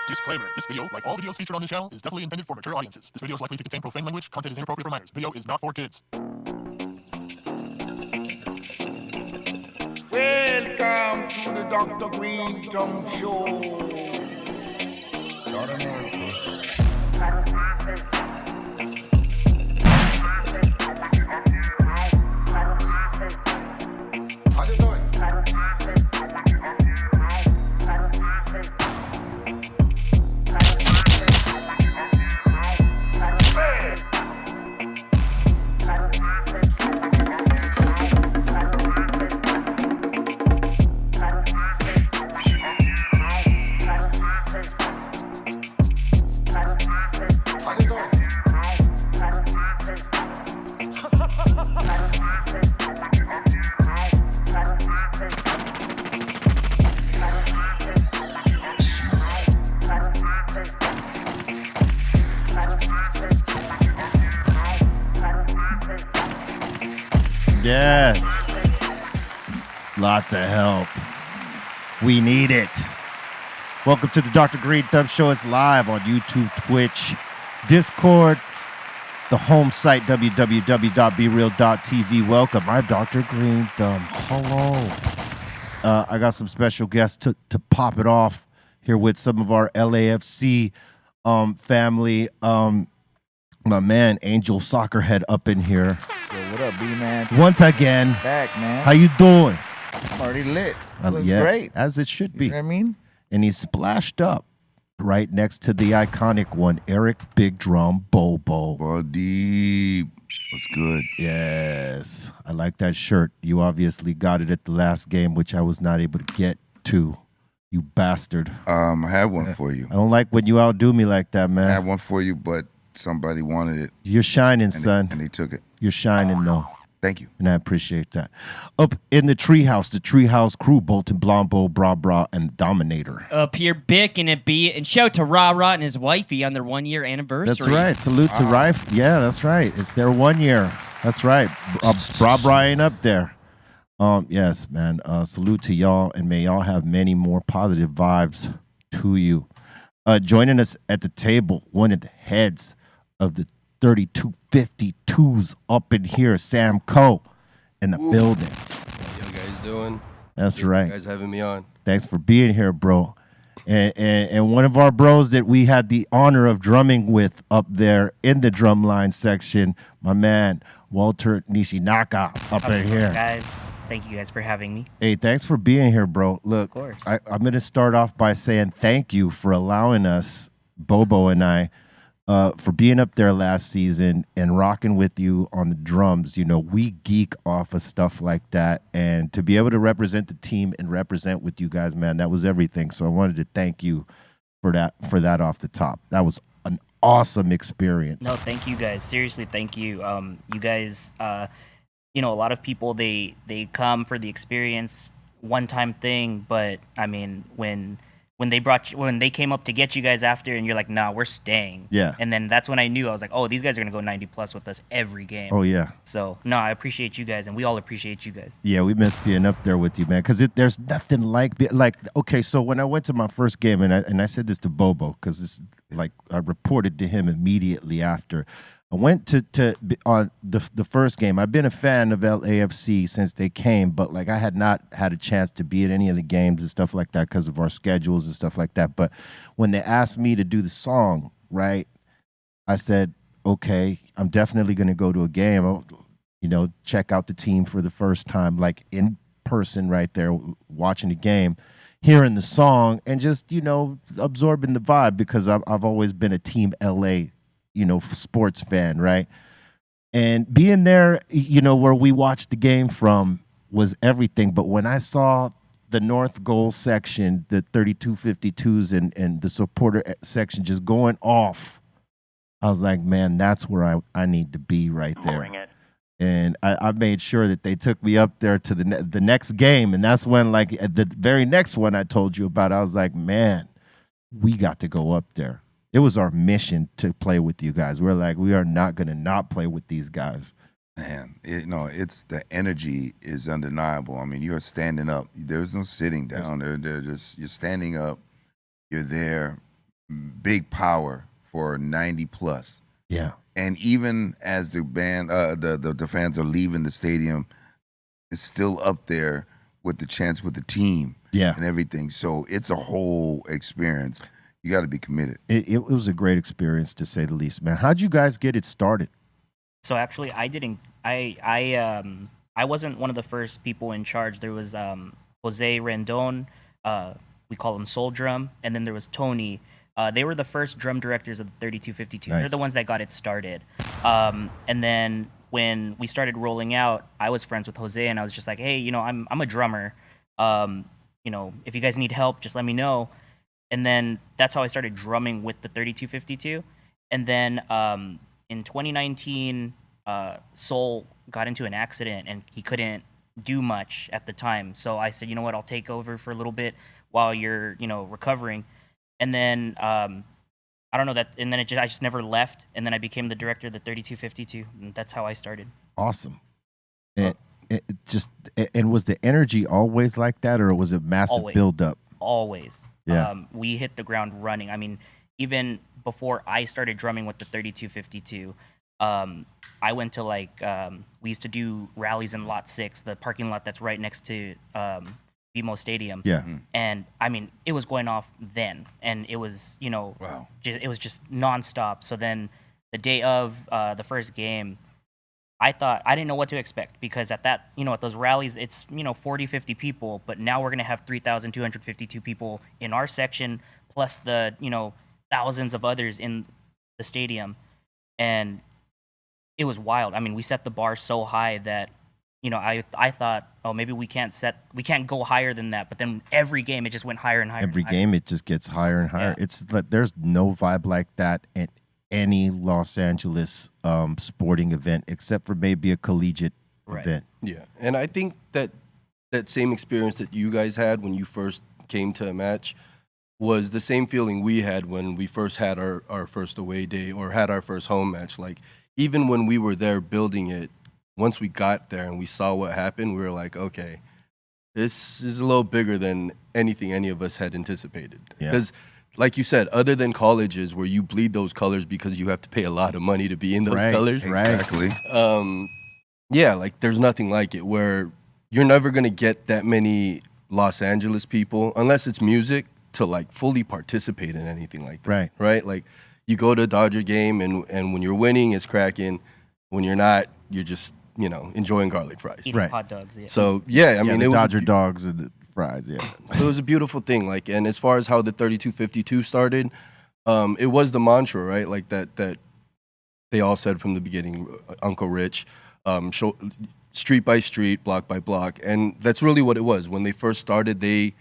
Disclaimer. This video, like all videos featured on this channel, is definitely intended for mature audiences. This video is likely to contain profane language. Content is inappropriate for minors. Video is not for kids. Welcome to the Dr. Greenthumb Show. Lord of mercy. How you doing? Yes. Lots of help. We need it. Welcome to the Dr. Greenthumb Show. It's live on YouTube, Twitch, Discord, the home site, www.breal.tv. Welcome. I'm Dr. Greenthumb. Hello. I got some special guests to pop it off here with some of our LAFC family. My man, Angel Soccerhead up in here. Yo, what up, B-Man? Once again. Back, man. How you doing? Already lit. Looks Yes, great. as it should be. You know what I mean? And he's splashed up right next to the iconic one, Eric Big Drum Bobo. Ball deep. What's good? Yes, I like that shirt. You obviously got it at the last game, which I was not able to get to. You bastard. I had one for you. I don't like when you outdo me like that, I man. had one for you, but somebody wanted it, You're shining, and son. they took it. You're shining, though. Thank you. And I appreciate that. Up in the treehouse crew, Bolton, Blombo, Bra, and Dominator. Up here, Bick and it be, and shout to Ra Ra and his wifey on their 1 year anniversary. That's right. Salute to Rife. Yeah, that's right. It's their 1 year. That's right. Bra ain't up there. Yes, man. Salute to y'all, and may y'all have many more positive vibes to you. Joining us at the table, one of the heads of the 3252s up in here, Sam Coe in the building. How you guys doing? That's Thank right. You guys having me on. Thanks for being here, bro. And one of our bros that we had the honor of drumming with up there in the drumline section, my man, Walter Nishinaka up in here. Guys, thank you guys for having me. Hey, thanks for being here, bro. Look, Of course. I'm going to start off by saying thank you for allowing us, Bobo and I, for being up there last season and rocking with you on the drums. You know, we geek off of stuff like that, and to be able to represent the team and represent with you guys, man, that was everything. So I wanted to thank you for that off the top. That was an awesome experience. No, thank you guys. Seriously, thank you. You guys, you know, a lot of people, they come for the experience, one-time thing, but I mean, when they came up to get you guys after, and you're like, nah, we're staying. Yeah. And then that's when I knew. I was like, oh, these guys are gonna go 90 plus with us every game. Oh, yeah. So no, I appreciate you guys, and we all appreciate you guys. Yeah, we miss being up there with you, man. Because there's nothing like okay. So when I went to my first game, and I said this to Bobo because this like I reported to him immediately after. I went to on the first game. I've been a fan of LAFC since they came, but like I had not had a chance to be at any of the games and stuff like that because of our schedules and stuff like that. But when they asked me to do the song, right, I said, okay, I'm definitely going to go to a game. I'll, you know, check out the team for the first time, like in person, right there, watching the game, hearing the song, and just absorbing the vibe because I've always been a Team LA sports fan, right? And being there, where we watched the game from was everything. But when I saw the North goal section, the 3252s and the supporter section just going off, I was like, man, that's where I need to be right there. And I made sure that they took me up there to the next game. And that's when, like, the very next one I told you about, I was like, man, we got to go up there. It was our mission to play with you guys. We're like, we are not going to not play with these guys. Man, it's the energy is undeniable. I mean, you are standing up. There's no sitting down. You're standing up. You're there. big power for 90 plus. Yeah. And even as the band, the fans are leaving the stadium, it's still up there with the chants with the team Yeah. and everything. So it's a whole experience. You got to be committed. It was a great experience, to say the least, man. How'd you guys get it started? So actually, I didn't. I wasn't one of the first people in charge. There was Jose Rendon. We call him Soul Drum, and then there was Tony. They were the first drum directors of the 3252. Nice. They're the ones that got it started. And then when we started rolling out, I was friends with Jose, and I was just like, hey, I'm a drummer. If you guys need help, just let me know. And then that's how I started drumming with the 3252. And then in 2019, Soul got into an accident and he couldn't do much at the time. So I said, you know what, I'll take over for a little bit while you're, recovering. And then I don't know that, and then I just never left. And then I became the director of the 3252, and that's how I started. Awesome. And was the energy always like that, or was it massive Always. build up? Always. Yeah. We hit the ground running. I mean, even before I started drumming with the 3252, I went to we used to do rallies in Lot 6, the parking lot that's right next to BMO Stadium. Yeah. And I mean, it was going off then, and it was, Wow. it was just nonstop. So then the day of the first game, I didn't know what to expect, because at that, at those rallies, it's, 40, 50 people, but now we're going to have 3,252 people in our section, plus the, thousands of others in the stadium. And it was wild. I mean, we set the bar so high that, I thought, oh, maybe we can't go higher than that. But then every game, it just went higher and higher. Every game, it just gets higher and higher. Yeah. It's like there's no vibe like that at any Los Angeles sporting event, except for maybe a collegiate Right. event. Yeah, and I think that same experience that you guys had when you first came to a match was the same feeling we had when we first had our first away day or had our first home match. Like, even when we were there building it, once we got there and we saw what happened, we were like, okay, this is a little bigger than anything any of us had anticipated. Yeah. Because, like you said, other than colleges where you bleed those colors because you have to pay a lot of money to be in those Right, colors, right. Exactly. yeah, like there's nothing like it, where you're never gonna get that many Los Angeles people, unless it's music, to like fully participate in anything like that. Right. Right? Like, you go to a Dodger game and when you're winning, it's cracking. When you're not, you're just, enjoying garlic fries. Eating Right. hot dogs. Yeah. So yeah, I mean, the it was Dodger dogs and the fries. Yeah. it was a beautiful thing. Like, and as far as how the 3252 started, it was the mantra, right? Like that they all said from the beginning, Uncle Rich, street by street, block by block. And that's really what it was. When they first started, they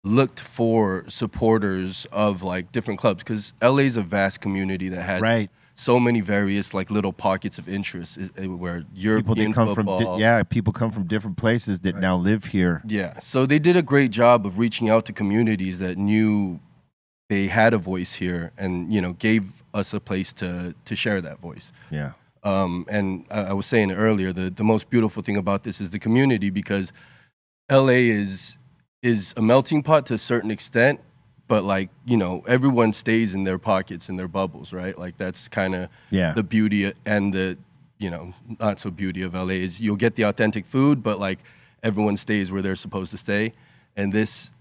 looked for supporters of like different clubs, because LA is a vast community that has Right. so many various like little pockets of interest where People European that come football. from people come from different places that now live here. Yeah, so they did a great job of reaching out to communities that knew they had a voice here, and gave us a place to share that voice. Yeah. And I was saying it earlier, the most beautiful thing about this is the community, because LA is a melting pot to a certain extent, but like, everyone stays in their pockets, in their bubbles, right? Like, that's kind of Yeah. the beauty and the, not so beauty of LA is you'll get the authentic food, but like everyone stays where they're supposed to stay. And this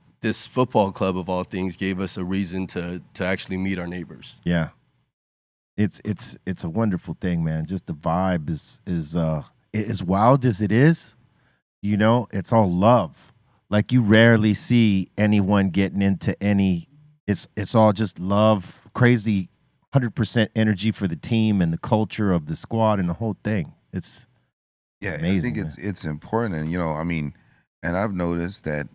football club of all things gave us a reason to actually meet our neighbors. Yeah. It's a wonderful thing, man. Just the vibe is as wild as it is, it's all love. Like, you rarely see anyone getting into any. It's all just love, crazy, 100% energy for the team and the culture of the squad and the whole thing. It's Yeah, amazing, I think it's important, and and I've noticed that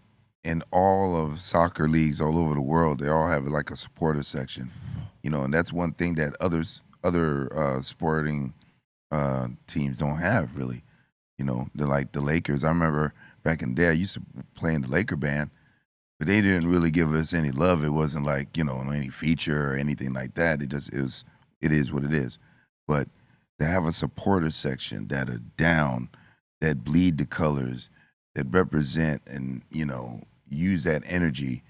in all of soccer leagues all over the world, they all have like a supporter section, and that's one thing that other sporting teams don't have really. They're like the Lakers. I remember back in the day, I used to play in the Laker band, but they didn't really give us any love. It wasn't like, any feature or anything like that. It is what it is. But to have a supporter section that are down, that bleed the colors, that represent and, use that energy,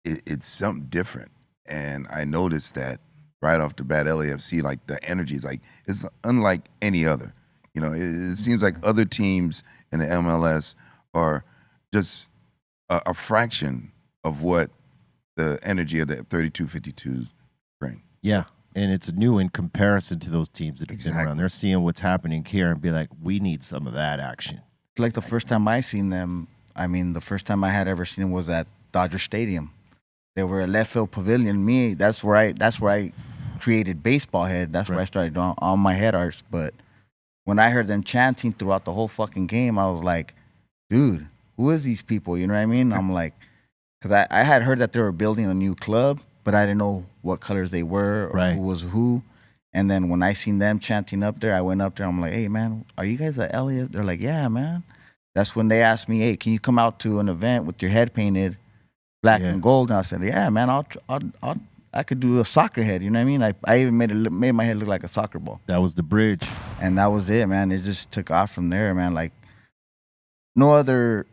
it's something different. and I noticed that right off the bat, LAFC, like the energy is like it's unlike any other. You know, it seems like other teams in the MLS are just a fraction of what the energy of the 32-52s bring. Yeah. And it's new in comparison to those teams that have been around. They're seeing what's happening here and be like, we need some of that action. Like the first time I seen them, I mean, the first time I had ever seen them was at Dodger Stadium. They were at left field pavilion. That's where I created Baseball Head. That's where I started doing all my head arts. But when I heard them chanting throughout the whole fucking game, I was like, dude, who is these people? You know what I mean? I'm like, because I had heard that they were building a new club, but I didn't know what colors they were or who was who. And then when I seen them chanting up there, I went up there. I'm like, hey, man, are you guys at Elliot? They're like, yeah, man. That's when they asked me, hey, can you come out to an event with your head painted black and gold? And I said, yeah, man, I could do a soccer head. You know what I mean? I even made my head look like a soccer ball. That was the bridge. And that was it, man. It just took off from there, man. Like no other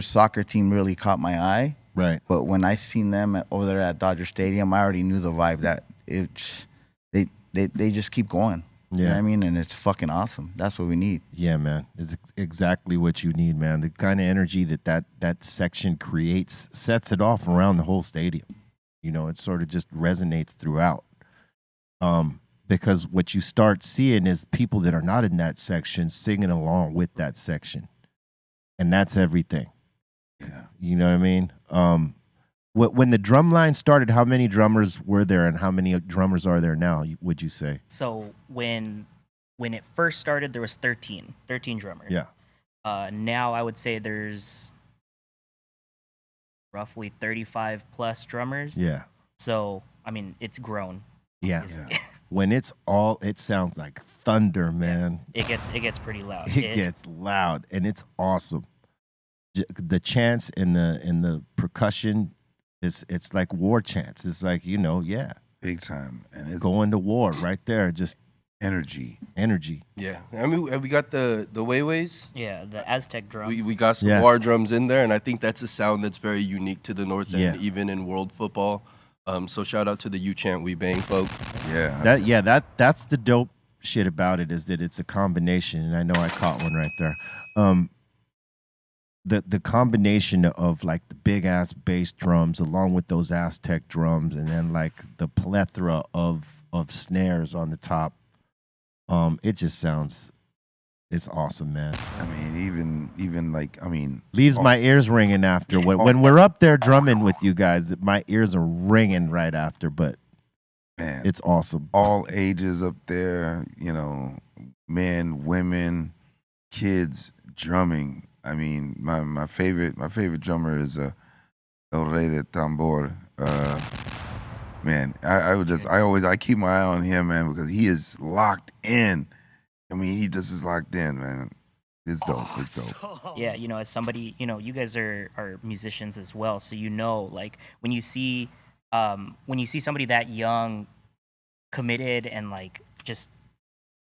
soccer team really caught my eye. Right. But when I seen them over there at Dodger Stadium, I already knew the vibe that they just keep going. Yeah. You know what I mean? And it's fucking awesome. That's what we need. Yeah, man. It's exactly what you need, man. The kind of energy that section creates sets it off around the whole stadium. You know, it sort of just resonates throughout. Because what you start seeing is people that are not in that section singing along with that section. And that's everything. Yeah. You know what I mean? When the drum line started, how many drummers were there and how many drummers are there now, would you say? So when it first started, there was 13 drummers. Yeah. Now I would say there's roughly 35 plus drummers. Yeah. So, I mean, it's grown. Yeah. When it sounds like thunder, man. It gets pretty loud. It gets loud and it's awesome. The chants and the percussion, it's like war chants. It's like, Big time. And it's going to war right there. Just energy. Yeah, I mean, we got the Weiways. Yeah, the Aztec drums. We got some war drums in there, and I think that's a sound that's very unique to the North End, even in world football. So shout out to the U Chant We Bang folk. Yeah. That's the dope shit about it, is that it's a combination, and I know I caught one right there. The combination of like the big ass bass drums along with those Aztec drums, and then like the plethora of snares on the top. It just sounds, it's awesome, man. I mean, even like, leaves my ears ringing after when we're up there drumming with you guys. My ears are ringing right after, but man, it's awesome. All ages up there, men, women, kids drumming. I mean, my favorite drummer is El Rey de Tambor. Man, I keep my eye on him, man, because he is locked in. I mean, he just is locked in, man. It's dope. It's dope. Yeah, as somebody, you guys are musicians as well, so like when you see somebody that young, committed, and like just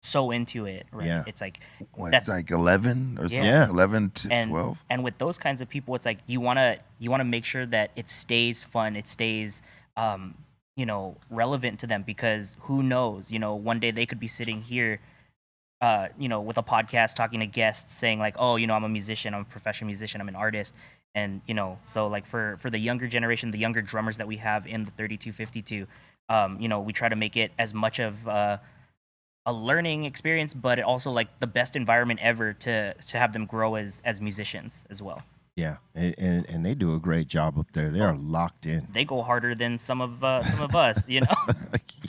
so into it, right? Yeah. It's like it's like 11 or something. Yeah. 11 to 12. And with those kinds of people, it's like you wanna make sure that it stays fun, it stays relevant to them, because who knows, one day they could be sitting here, with a podcast talking to guests saying like, oh, I'm a musician, I'm a professional musician, I'm an artist. And, so like for the younger generation, the younger drummers that we have in the 3252, we try to make it as much of a learning experience, but also like the best environment ever to have them grow as musicians as well. Yeah, and they do a great job up there. They are locked in. They go harder than some of us,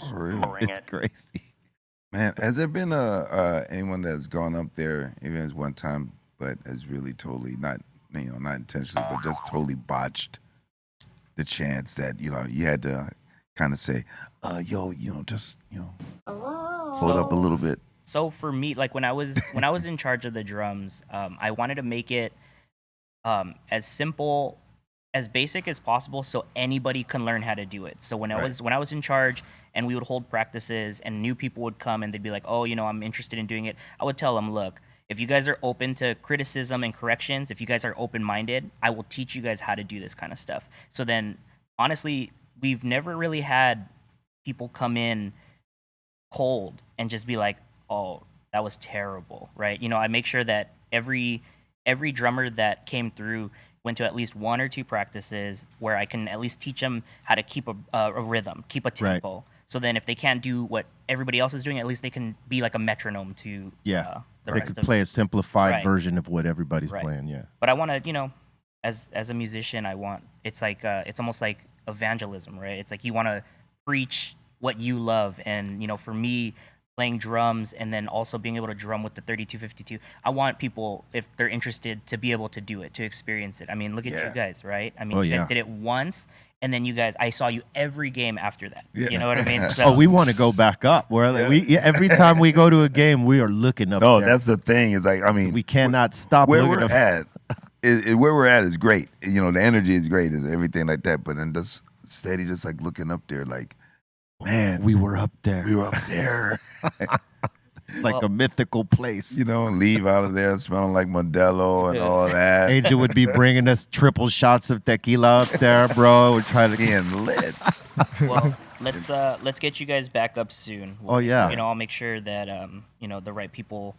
For real. It's crazy. Man, has there been anyone that's gone up there even as one time, but has really totally not intentionally, but just totally botched the chance that you had to kind of say, just hold up a little bit. So for me, like when I was in charge of the drums, I wanted to make it as simple, as basic as possible, so anybody can learn how to do it. So when I was in charge, and we would hold practices, and new people would come, and they'd be like, "Oh, I'm interested in doing it." I would tell them, "Look, if you guys are open to criticism and corrections, if you guys are open-minded, I will teach you guys how to do this kind of stuff." So then, honestly, we've never really had people come in cold and just be like, "Oh, that was terrible," right? I make sure that every drummer that came through went to at least 1 or 2 practices where I can at least teach them how to keep a rhythm, keep a tempo. Right. So then if they can't do what everybody else is doing, at least they can be like a metronome to the they rest could of play a simplified Right. version of what everybody's Right. playing. Yeah. But I want to, as a musician, it's like it's almost like evangelism, right? It's like you want to preach what you love, and for me, playing drums and then also being able to drum with the 3252, I want people, if they're interested, to be able to do it, to experience it. I mean, look at you guys, right? I mean, you guys did it once, and then I saw you every game after that. You know what I mean? So, we want to go back up. We're like, every time we go to a game, we are looking up. No, there. that's the thing. Is like, I mean, we cannot stop where looking we're up. at. Where we're at is great. The energy is great, is everything like that. But then just steady, just like looking up there, like, man, We were up there. we were up there. Like a mythical place. And leave out of there smelling like Modelo and all that. Angel would be bringing us triple shots of tequila up there, bro. We're trying to Being lit. well, let's get you guys back up soon. Oh, yeah. I'll make sure that the right people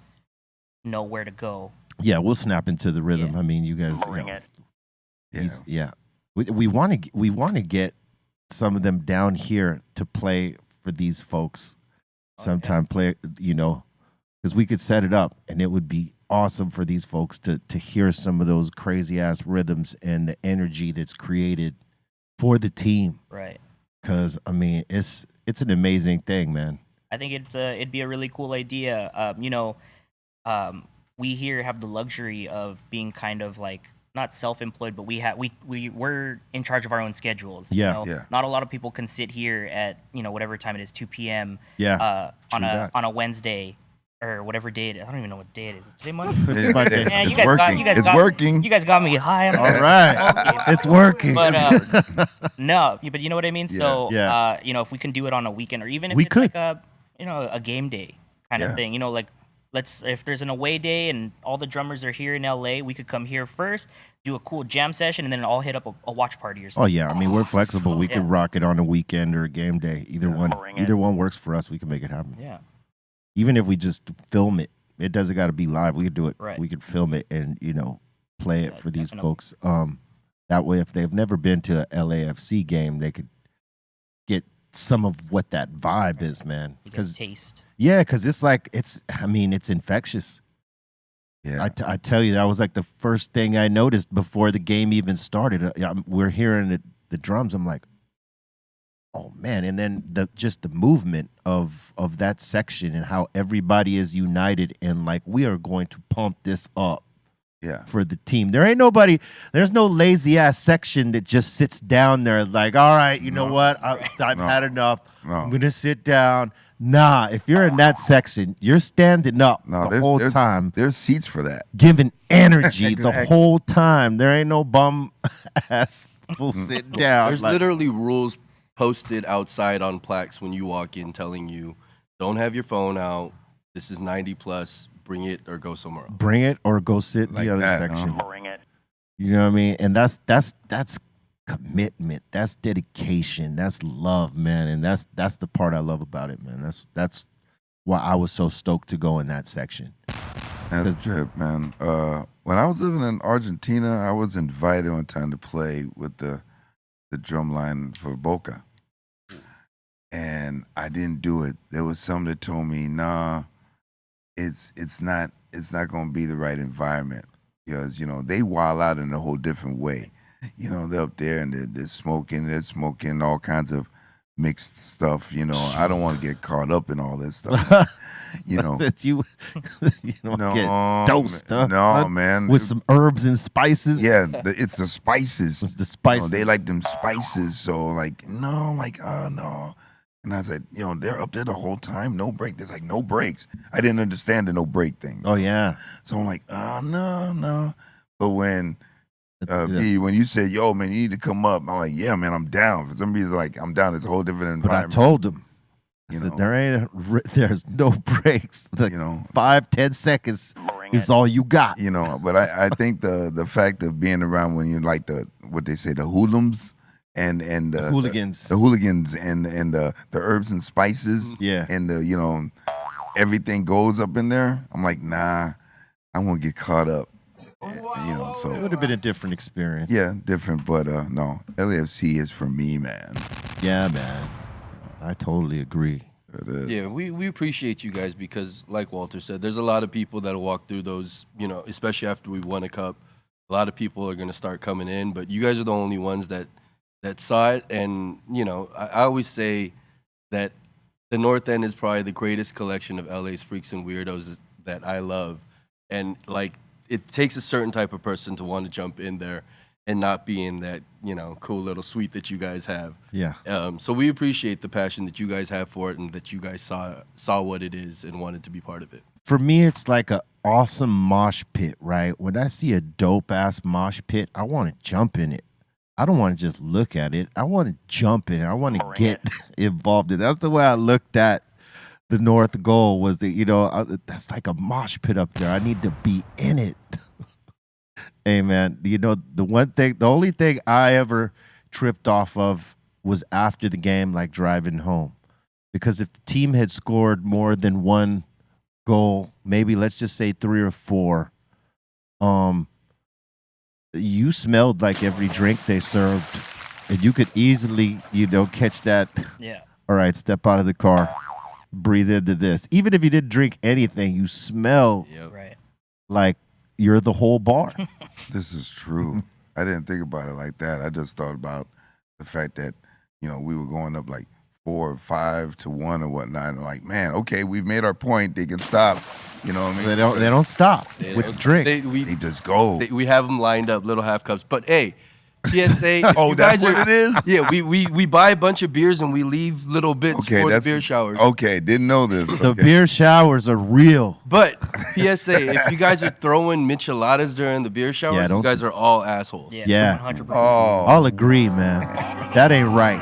know where to go. Yeah, we'll snap into the rhythm. Yeah. I mean, you guys. Bring it. Yeah. We want to get some of them down here to play for these folks. Sometime play, because we could set it up, and it would be awesome for these folks to hear some of those crazy ass rhythms and the energy that's created for the team. Right. Because I mean, it's an amazing thing, man. I think it'd be a really cool idea. We here have the luxury of being kind of like not self-employed, but we're in charge of our own schedules. Yeah. Yeah. Not a lot of people can sit here at whatever time it is, 2 p.m. Yeah. On that. a Wednesday or whatever day it is. I don't even know what day it is. Is it today Monday? It's my day. Yeah, It's working. It's working. You guys got me high. All right, it's working. But no, but you know what I mean. So Yeah. if we can do it on a weekend, or even if We it's could. like a game day kind of Yeah. thing. Like if there's an away day and all the drummers are here in LA, we could come here first, do a cool jam session, and then all hit up a watch party or Oh something. yeah, I mean we're flexible. We Yeah. could rock it on a weekend or a game day. Either one works for us. We can make it happen. Yeah. Even if we just film it, it doesn't got to be live. We could do it. Right. We could film it and play it Yeah, for these definitely. folks. That way, if they've never been to a LAFC game, they could get some of what that vibe is, man. You can Because taste. because it's like it's infectious. Yeah. I tell you, that was like the first thing I noticed before the game even started. We're hearing the drums. I'm like, oh man! And then the movement of that section and how everybody is united and like we are going to pump this up Yeah. for the team. There's no lazy ass section that just sits down there like, all right, you know what? I've No. had enough. No. I'm gonna sit down. Nah, if you're in that section, you're standing up No, the whole time, There's seats for that. giving energy the Exactly. whole time. There ain't no bum ass people sitting down. There's like- literally rules posted outside on plaques when you walk in telling you, don't have your phone out. This is 90 plus. Bring it or go somewhere else. bring it or go sit in Like the other that, section. huh? Bring it. You know what I mean? And that's commitment. That's dedication. That's love, man. And that's the part I love about it, man. That's why I was so stoked to go in that section. That's a trip, man. When I was living in Argentina, I was invited one time to play with the drum line for Boca. And I didn't do it. There was some that told me, nah, it's not gonna be the right environment. Because, they wild out in a whole different way. They're up there and they're smoking all kinds of mixed stuff. I don't want to get caught up in all this stuff. That you don't No, get dosed, huh? no, man. With some herbs and spices. Yeah, it's the spices. It's the spices. They like them spices. So like, no, like, no. And I said, they're up there the whole time, no break. There's like no breaks. I didn't understand the no break thing. Oh yeah. So I'm like, no. But when Yeah. B, when you said, yo, man, you need to come up, I'm like, yeah, man, I'm down. For some reason, like, I'm down. It's a whole different But I environment. told him, I You said, know. there's no breaks. Like 5-10 seconds is all you got. But I think the fact of being around when you're like what they say, the hoodlums, and hooligans. the hooligans, and the herbs and spices, Yeah. and everything goes up in there. I'm like, nah, I won't get caught up. It So would have been a different experience. yeah, different, but no, LAFC is for me, man. Yeah, man. I totally agree. It is. Yeah, we appreciate you guys because, like Walter said, there's a lot of people that'll walk through those, especially after we won a cup. A lot of people are going to start coming in, but you guys are the only ones that saw it. And, I always say that the North End is probably the greatest collection of LA's freaks and weirdos that I love. And, like, it takes a certain type of person to want to jump in there and not be in that, cool little suite that you guys have. Yeah. So we appreciate the passion that you guys have for it and that you guys saw what it is and wanted to be part of it. For me, it's like an awesome mosh pit, right? When I see a dope-ass mosh pit, I want to jump in it. I don't want to just look at it. I want to jump in it. I want to get involved in it. That's the way I looked at the North Goal was that, that's like a mosh pit up there. I need to be in it. Hey, man, the only thing I ever tripped off of was after the game, like driving home. Because if the team had scored more than one goal, maybe let's just say 3 or 4, you smelled like every drink they served. And you could easily, catch that. Yeah. All right, step out of the car. Breathe into this. Even if you didn't drink anything, you smell Right. like you're the whole bar. This is true. I didn't think about it like that. I just thought about the fact that, we were going up like 4 or 5 to 1 or whatnot. And like, man, okay, we've made our point. They can stop. You know what I mean? They don't stop with the drinks. They just go. We have them lined up, little half cups. But hey, PSA. Oh, you that's guys what it is? Yeah, we buy a bunch of beers and we leave little bits for the beer showers. Okay, didn't know this. The Okay. beer showers are real. But PSA, if you guys are throwing micheladas during the beer showers, you guys are all assholes. Yeah. 100%. Oh, I'll agree, man. That ain't right.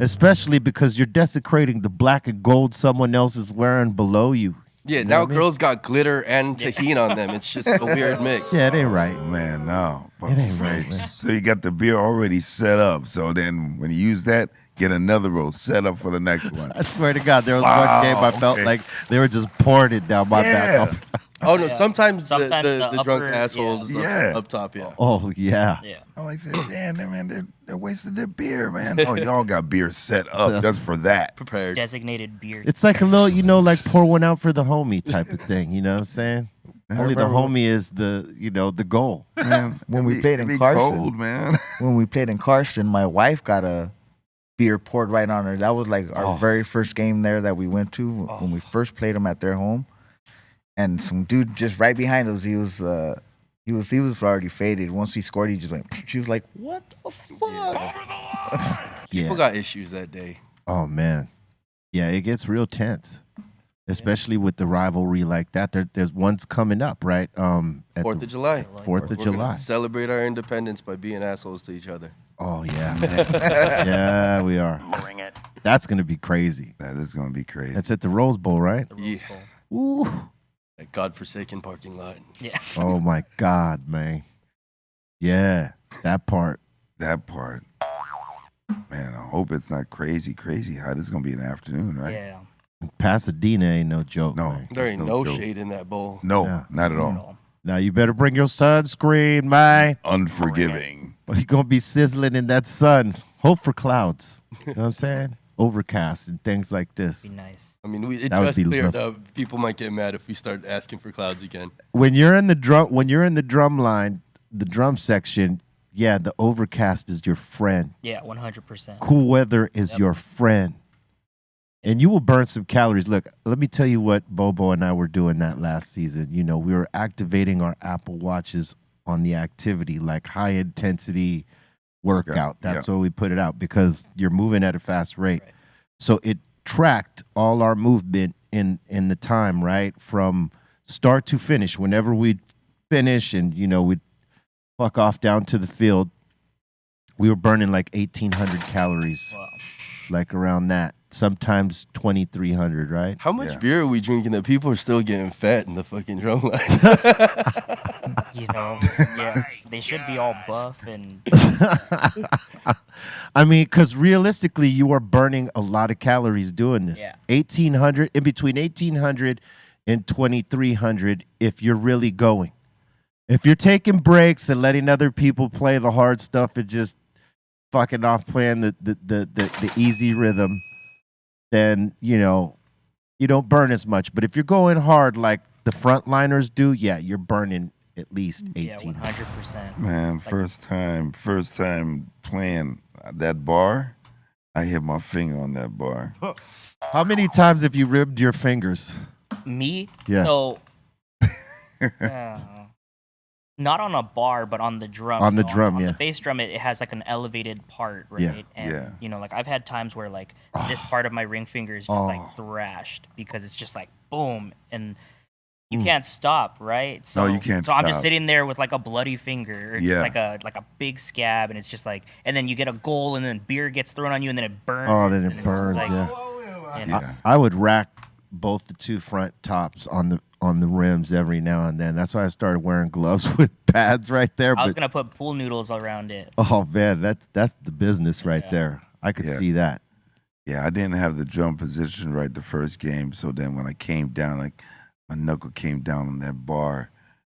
Especially because you're desecrating the black and gold someone else is wearing below you. Yeah, You know now what I mean? girls got glitter and tahini on them. It's just a weird mix. Yeah, it ain't right. man, no. It ain't right, man. So you got the beer already set up. So then when you use that, get another roll set up for the next one. I swear to God, there was one game I felt okay. like they were just pouring it down my back. all the time. Oh no, Yeah. sometimes Sometimes the the drunk upper- assholes yeah. up top, yeah. Oh, yeah. Yeah. I'm like, damn, man, they're wasting their beer, man. Oh, y'all got beer set up just for that. Prepared. Designated beer. It's like a little, like pour one out for the homie type of thing. You know what I'm saying? Only the homie is the goal. Man, When we it'd played in be Carson. cold, man. When we played in Carson, my wife got a beer poured right on her. That was like our very first game there that we went to when we first played them at their home. And some dude just right behind us, he was already faded. Once he scored, he just went. She was like, "What the fuck?" Yeah. People got issues that day. Oh man, yeah, it gets real tense, especially with the rivalry like that. There's one's coming up, right? At 4th of July. 4th of We're gonna July. celebrate our independence by being assholes to each other. Oh yeah, man. Yeah, we are. Bring it. That's gonna be crazy. That is gonna be crazy. That's at the Rose Bowl, right? The Rose Yeah. Bowl. Ooh. That godforsaken parking lot. Yeah. Oh my God, man. Yeah, that part. That part. Man, I hope it's not crazy hot. It's gonna be an afternoon, right? Yeah. Pasadena ain't no joke. No. man. There ain't There's no joke. shade in that bowl. No, Yeah. not at all. No. Now you better bring your sunscreen, man. Unforgiving. You're gonna be sizzling in that sun. Hope for clouds. You know what I'm saying? Overcast and things like this. Be nice. I mean, it That would just be cleared rough. up. People might get mad if we start asking for clouds again. When you're in the drum line, the drum section, yeah, the overcast is your friend. Yeah, 100%. Cool weather is your friend. And you will burn some calories. Look, let me tell you what Bobo and I were doing that last season. You know, we were activating our Apple Watches on the activity, like high intensity workout. Yeah, That's why we put it out, because you're moving at a fast rate. Right. So it tracked all our movement in the time, right? From start to finish. Whenever we'd finish and, we'd fuck off down to the field, we were burning like 1,800 calories, Wow. like around that. Sometimes 2,300, right? How much Yeah. beer are we drinking that people are still getting fat in the fucking drum line? You know, yeah, they should be all buff and I mean, because realistically, you are burning a lot of calories doing this. Yeah. 1,800, in between 1,800 and 2,300 if you're really going. If you're taking breaks and letting other people play the hard stuff and just fucking off playing the easy rhythm, then, you know, you don't burn as much. But if you're going hard like the frontliners do, yeah, you're burning at least yeah, 1,800. 100%. Man, first time playing that bar, I hit my finger on that bar. How many times have you ribbed your fingers? Me? Yeah. So, not on a bar, but on the drum. On the you know, drum, on yeah. the bass drum, it has like an elevated part, right? Yeah. And, Yeah. you know, like I've had times where like this part of my ring finger is just like thrashed because it's just like boom, and you can't stop, right? So, you can't So I'm just stop. sitting there with like a bloody finger, or Yeah. just like a big scab, and it's just like, and then you get a goal, and then beer gets thrown on you, and then it burns. Oh, then and it it's just burns, like- yeah. and- Yeah. I would rack both the two front tops on the rims every now and then. That's why I started wearing gloves with pads right there. I was But gonna put pool noodles around it. oh man, that's the business right there. I could Yeah. see that. Yeah, I didn't have the drum position right the first game, so then when I came down, like my knuckle came down on that bar.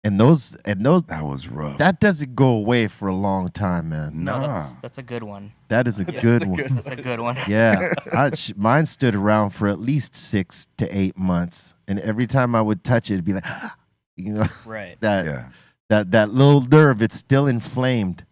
And those That was rough. that doesn't go away for a long time, man. No, Nah. that's a good one. That is a good one. That's a good one. Yeah, mine stood around for at least 6 to 8 months, and every time I would touch it, it'd be like, you know, Right. Yeah. that little nerve, it's still inflamed.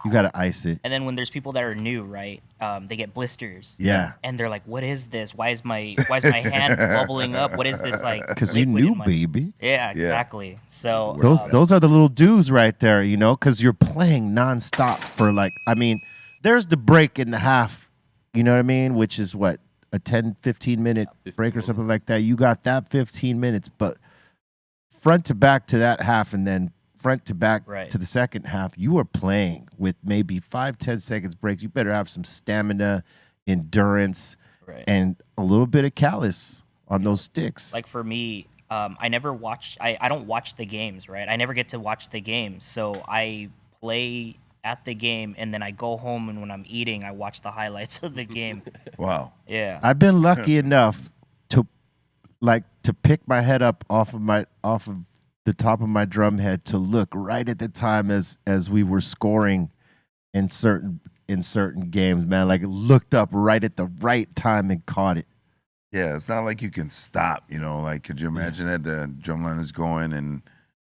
You gotta ice it. And then when there's people that are new, right? They get blisters. Yeah, And they're like, "What is this? Why is my hand bubbling up? What is this like?" because you liquid knew, in my-" baby. Yeah, exactly. So Those are the little dues right there, you know, because you're playing nonstop for like, I mean, there's the break in the half, you know what I mean, which is what, a 10, 15-minute break or something like that. You got that 15 minutes, but front to back to that half and then front to back Right. to the second half, you are playing with maybe 5-10 seconds break. You better have some stamina, endurance, Right. and a little bit of callus on those sticks. like for me, I never watch. I don't watch the games, right? I never get to watch the games, so I play at the game and then I go home, and when I'm eating, I watch the highlights of the game. Wow. Yeah. I've been lucky enough to pick my head up off of the top of my drum head to look right at the time as we were scoring in certain games, man. Like looked up right at the right time and caught it. Yeah, it's not like you can stop, you know, like could you imagine that the drumline is going and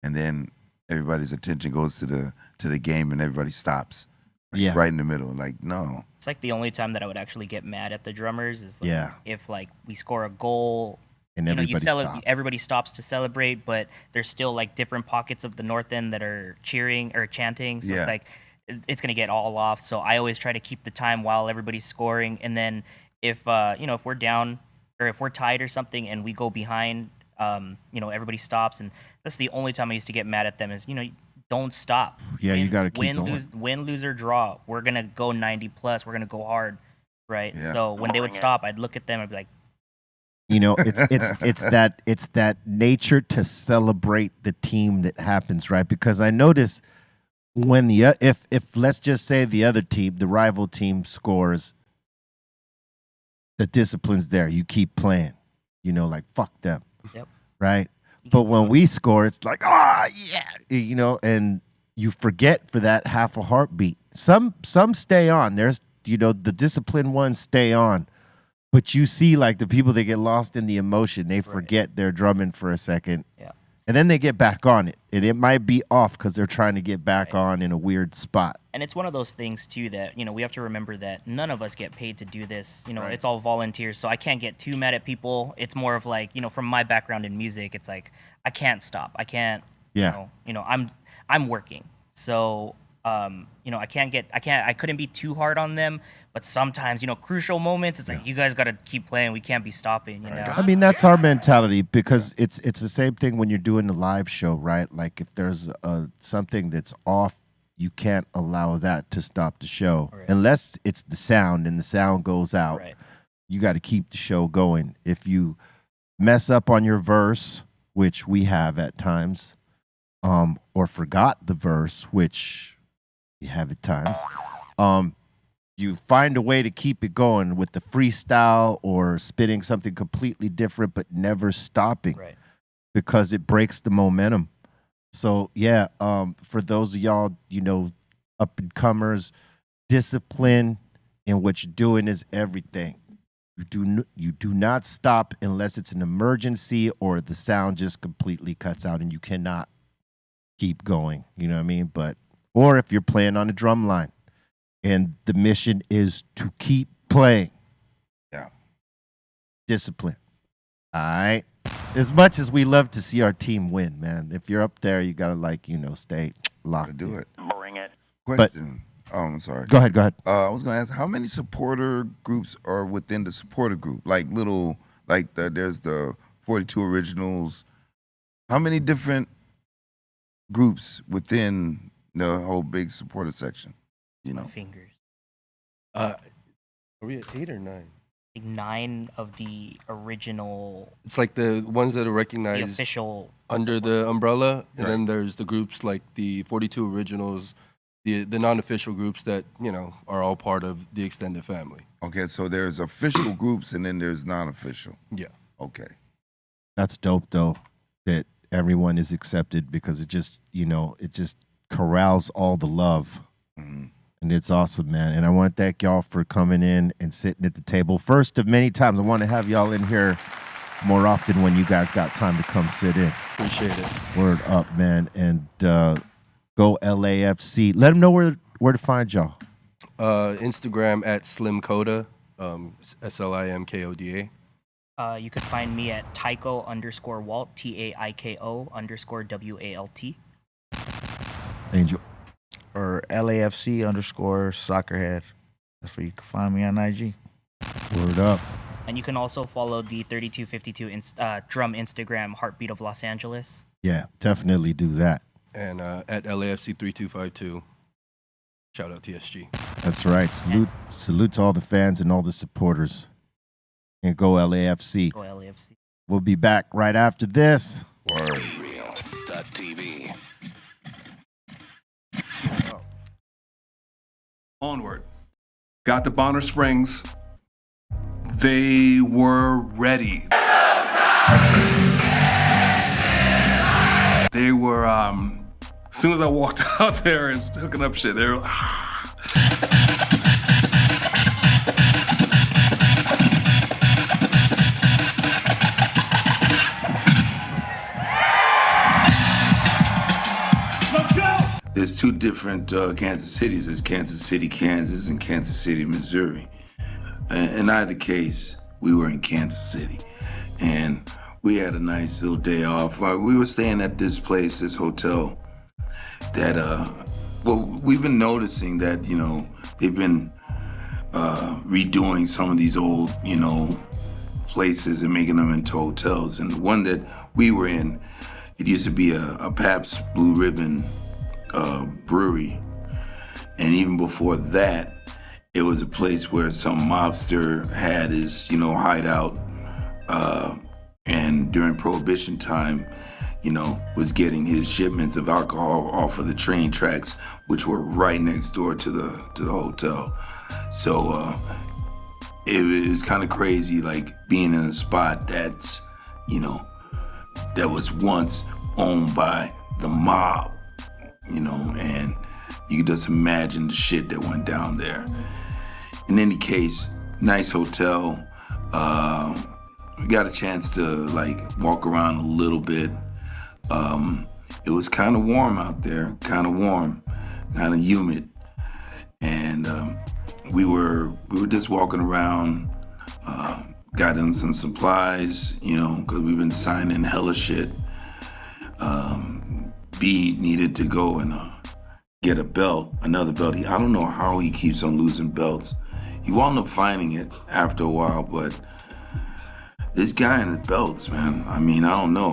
then everybody's attention goes to the game and everybody stops. Like, Yeah. right in the middle. Like, no. It's like the only time that I would actually get mad at the drummers is like Yeah. if like we score a goal, And you know, everybody stops. everybody stops to celebrate, but there's still like different pockets of the north end that are cheering or chanting. So Yeah. it's like it's gonna get all off. So I always try to keep the time while everybody's scoring. And then if if we're down or if we're tied or something and we go behind, everybody stops. And that's the only time I used to get mad at them is don't stop. Yeah, you gotta keep going. Win, lose or draw. We're gonna go 90 plus. We're gonna go hard, right? Yeah. So when they would stop, I'd look at them. I'd be like, You know, it's that nature to celebrate the team that happens, right? Because I notice when if let's just say the other team, the rival team scores, the discipline's there. You keep playing. You know, like fuck them. Yep. Right? But when we score, it's like, yeah, you know, and you forget for that half a heartbeat. Some stay on. There's, the disciplined ones stay on. But you see, like, the people that get lost in the emotion, they forget they're drumming for a second. Yeah. And then they get back on it. And it might be off because they're trying to get back on in a weird spot. and it's one of those things too that we have to remember that none of us get paid to do this. It's all volunteers, so I can't get too mad at people. It's more of like, from my background in music, it's like I can't stop. I can't. Yeah. I'm working, so I couldn't be too hard on them. But sometimes, crucial moments, it's like you guys got to keep playing. We can't be stopping. I mean, that's our mentality because it's the same thing when you're doing the live show, right? Like if there's something that's off, you can't allow that to stop the show unless it's the sound and the sound goes out. Right. You got to keep the show going. If you mess up on your verse, which we have at times, or forgot the verse, which you have at times, you find a way to keep it going with the freestyle or spitting something completely different, but never stopping, Right. because it breaks the momentum. So yeah, for those of y'all, up and comers, discipline in what you're doing is everything. You do not stop unless it's an emergency or the sound just completely cuts out and you cannot keep going. You know what I mean? Or if you're playing on a drum line and the mission is to keep playing. Yeah. Discipline. All right. As much as we love to see our team win, man, if you're up there, you gotta stay locked. Do in. it. Bring it. Question. I'm sorry. Go ahead. I was gonna ask, how many supporter groups are within the supporter group? There's the 42 Originals. How many different groups within the whole big supporter section? Fingers. Are we at 8 or 9? Like 9 of the original, It's like the ones that are the recognized official under the umbrella, and Right. then there's the groups like the 42 Originals, the non-official groups that are all part of the extended family. Okay, so there's official groups and then there's non-official. Yeah. Okay. That's dope though, that everyone is accepted, because it just corrals all the love. Mm-hmm. And it's awesome, man. And I want to thank y'all for coming in and sitting at the table. First of many times. I want to have y'all in here more often when you guys got time to come sit in. Appreciate it. Word up, man. And go LAFC. Let them know where to find y'all. Instagram at SlimKoda, SLIMKODA. You could find me at Taiko_Walt, TAIKO_WALT. Angel. Or LAFC_soccerhead. That's where you can find me on IG. Word up. And you can also follow the 3252 drum Instagram, Heartbeat of Los Angeles. Yeah, definitely do that. And at LAFC3252. Shout out TSG. That's right. Salute to all the fans and all the supporters. And go LAFC. Go LAFC. We'll be back right after this. Word. Real.tv. Onward. Got to Bonner Springs. They were ready. They were, as soon as I walked out there and hooking up shit, they were, There's two different Kansas Cities. There's Kansas City, Kansas, and Kansas City, Missouri. In either case, we were in Kansas City. And we had a nice little day off. We were staying at this place, this hotel, that, we've been noticing that, they've been redoing some of these old, places and making them into hotels. And the one that we were in, it used to be a Pabst Blue Ribbon brewery, and even before that, it was a place where some mobster had his, hideout, and during Prohibition time, was getting his shipments of alcohol off of the train tracks, which were right next door to the hotel. So it was kind of crazy, like being in a spot that's, that was once owned by the mob. And you can just imagine the shit that went down there. In any case, nice hotel. We got a chance to walk around a little bit. It was kind of warm out there, kind of humid. And we were just walking around, got in some supplies, because we've been signing hella shit. B needed to go and get another belt. I don't know how he keeps on losing belts. He wound up finding it after a while, but this guy and his belts, man. I don't know.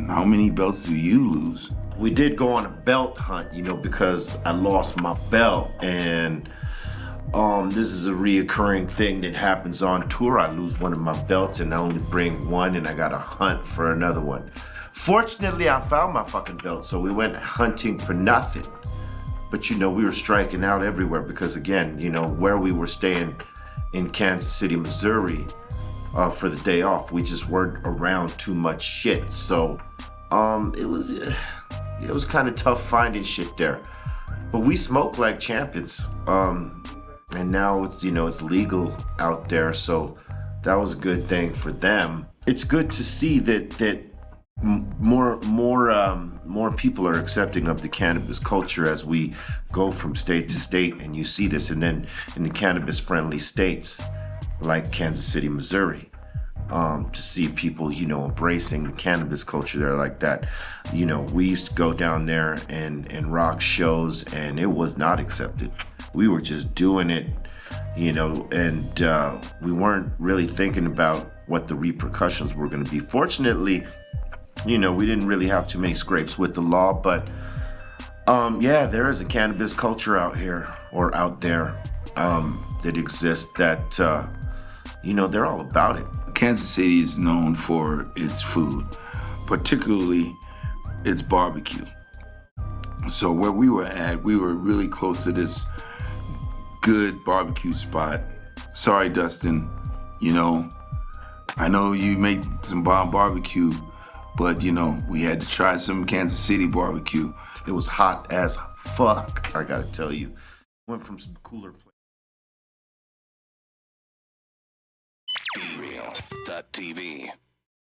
How many belts do you lose? We did go on a belt hunt, because I lost my belt, and this is a reoccurring thing that happens on tour. I lose one of my belts and I only bring one, and I got to hunt for another one. Fortunately, I found my fucking belt, so we went hunting for nothing. But, we were striking out everywhere because, again, where we were staying in Kansas City, Missouri, for the day off, we just weren't around too much shit. So, it was kind of tough finding shit there. But we smoke like champions. And now it's legal out there, so that was a good thing for them. It's good to see that more people are accepting of the cannabis culture as we go from state to state, and you see this, and then in the cannabis-friendly states like Kansas City, Missouri, to see people, embracing the cannabis culture there like that. We used to go down there and rock shows, and it was not accepted. We were just doing it, and we weren't really thinking about what the repercussions were going to be. Fortunately, we didn't really have too many scrapes with the law, but there is a cannabis culture out here or out there that exists that, they're all about it. Kansas City is known for its food, particularly its barbecue. So where we were at, we were really close to this good barbecue spot. Sorry, Dustin, I know you make some bomb barbecue, but we had to try some Kansas City barbecue. It was hot as fuck, I gotta tell you. Went from some cooler places. Breal.tv.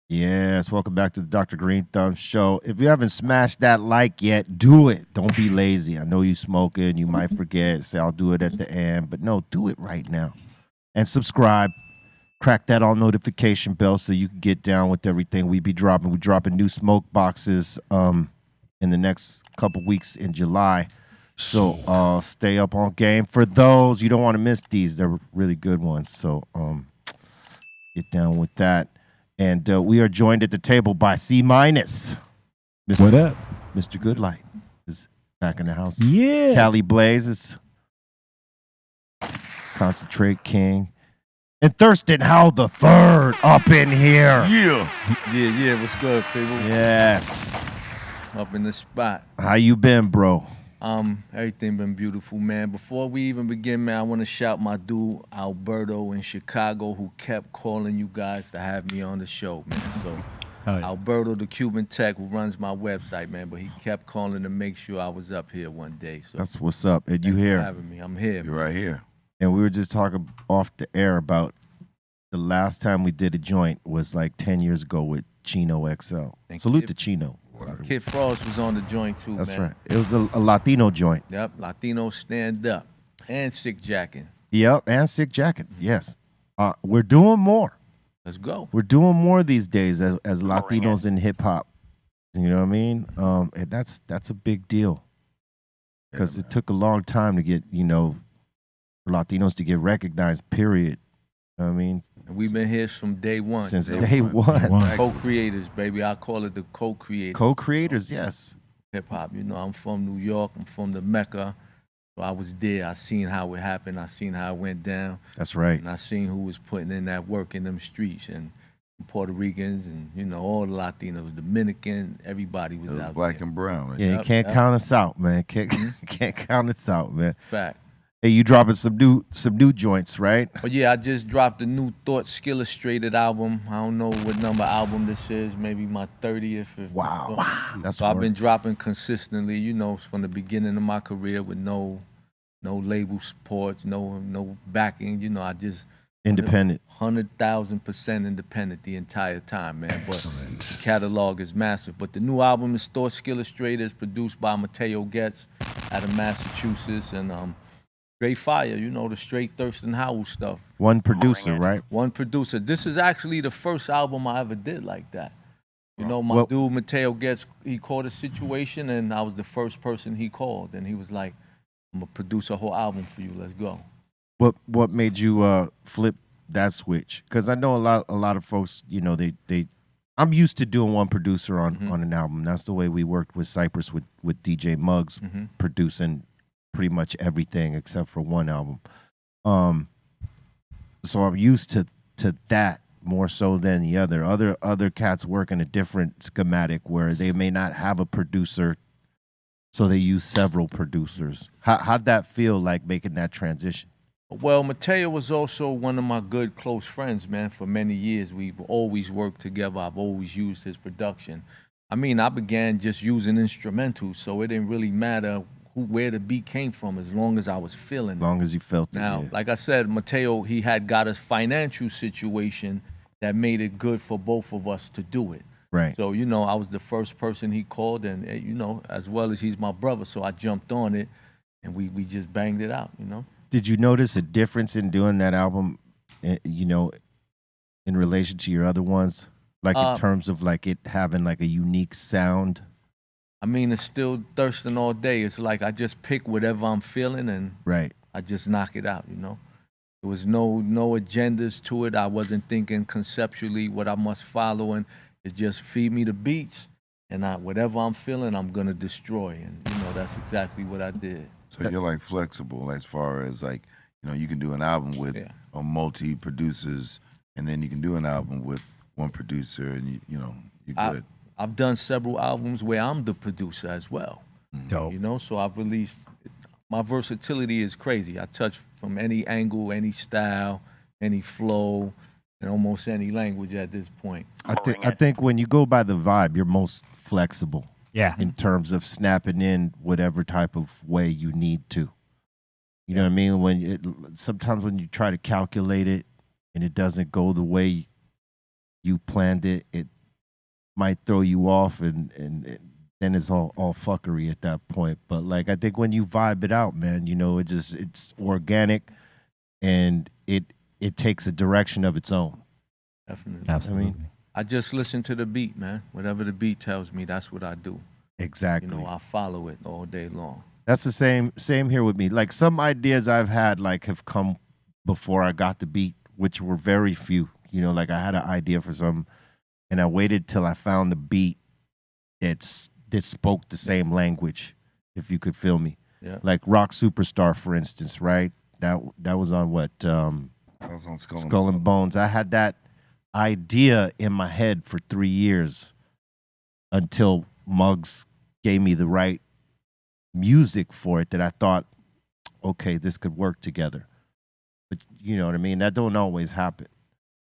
Yes, welcome back to the Dr. Greenthumb Show. If you haven't smashed that like yet, do it. Don't be lazy. I know you smoking. You might forget. Say, I'll do it at the end. But no, do it right now. And subscribe. Crack that all notification bell so you can get down with everything we be dropping. We're dropping new smoke boxes in the next couple weeks in July. So stay up on game for those. You don't want to miss these. They're really good ones. So get down with that. And we are joined at the table by C-. What up? Mr. Goodlight is back in the house. Yeah. Cali Blaze is Concentrate King. And Thirstin Howl the third up in here. Yeah. What's good, people? Yes. Up in the spot. How you been, bro? Everything been beautiful, man. Before we even begin, man, I want to shout my dude Alberto in Chicago who kept calling you guys to have me on the show, man. So Alberto, the Cuban tech who runs my website, man, but he kept calling to make sure I was up here one day. So that's what's up. And you thanks for here? having me. I'm here. You're right here. And we were just talking off the air about the last time we did a joint was like 10 years ago with Chino XL. Salute to Chino. Kid Frost was on the joint too, That's man. right. It was a Latino joint. Yep, Latino stand up and sick jacking. Yep, and sick jacking. Yes. We're doing more. Let's go. We're doing more these days as Latinos in hip hop. You know what I mean? And that's a big deal. Because it took a long time to get, for Latinos to get recognized, period. You know what I mean? And we've been here from day one. Since day one. Co-creators, baby. I call it the co-creators. Co-creators, yes. Hip hop. I'm from New York. I'm from the Mecca. So I was there. I seen how it happened. I seen how it went down. That's right. And I seen who was putting in that work in them streets. And Puerto Ricans and, all the Latinos, Dominican, everybody was out black there. and brown. Right? Yeah, you can't count us out, man. Can't count us out, man. Fact. Hey, you dropping some new joints, right? But yeah, I just dropped a new Thought Skill Illustrated album. I don't know what number album this is. Maybe my 30th. Wow. That's so I've been dropping consistently, from the beginning of my career with no label support, no backing. I just independent, 100,000% independent the entire time, man. But the catalog is massive. But the new album is Thought Skill Illustrated, produced by Mateo Getz out of Massachusetts, and straight fire, the straight Thirstin Howl stuff. One producer, right? One producer. This is actually the first album I ever did like that. My dude Mateo Getz, he called a situation, and I was the first person he called, and he was like, "I'm gonna produce a whole album for you. Let's go." What made you flip that switch? Because I know a lot of folks, they I'm used to doing one producer on an album. That's the way we worked with Cypress with DJ Muggs producing pretty much everything except for one album. So I'm used to that more so than the other. Other cats work in a different schematic where they may not have a producer, so they use several producers. How'd that feel like making that transition? Well, Mateo was also one of my good close friends, man. For many years, we've always worked together. I've always used his production. I mean, I began just using instrumentals, so it didn't really matter where the beat came from as long as I was feeling it. As long as you felt it. Now, Yeah. like I said, Mateo, he had got a financial situation that made it good for both of us to do it. Right. So, you know, I was the first person he called, and, you know, as well as he's my brother, so I jumped on it, and we just banged it out, you know? Did you notice a difference in doing that album, you know, in relation to your other ones? Like in terms of like it having like a unique sound? I mean, it's still Thirstin all day. It's like I just pick whatever I'm feeling and Right. I just knock it out, you know? There was no agendas to it. I wasn't thinking conceptually what I must follow, and it's just feed me the beats, and whatever I'm feeling, I'm gonna destroy. And you know, that's exactly what I did. So you're like flexible as far as like, you know, you can do an album with a multi producers, and then you can do an album with one producer, and you know, you're good. I've done several albums where I'm the producer as well. Dope. You know, so I've released. My versatility is crazy. I touch from any angle, any style, any flow, and almost any language at this point. I think when you go by the vibe, you're most flexible. Yeah. In terms of snapping in whatever type of way you need to. You know what I mean? Sometimes when you try to calculate it and it doesn't go the way you planned it, it might throw you off, and then it's all fuckery at that point. But like I think when you vibe it out, man, you know, it's organic, and it takes a direction of its own. Definitely. Absolutely. I just listen to the beat, man. Whatever the beat tells me, that's what I do. Exactly. You know, I follow it all day long. That's the same here with me. Like some ideas I've had like have come before I got the beat, which were very few. You know, like I had an idea for some, and I waited till I found the beat that spoke the same language, if you could feel me. Yeah. Like Rock Superstar, for instance, right? That was on what? That was on Skull and Bones. I had that idea in my head for 3 years until Muggs gave me the right music for it that I thought, okay, this could work together. But you know what I mean? That don't always happen.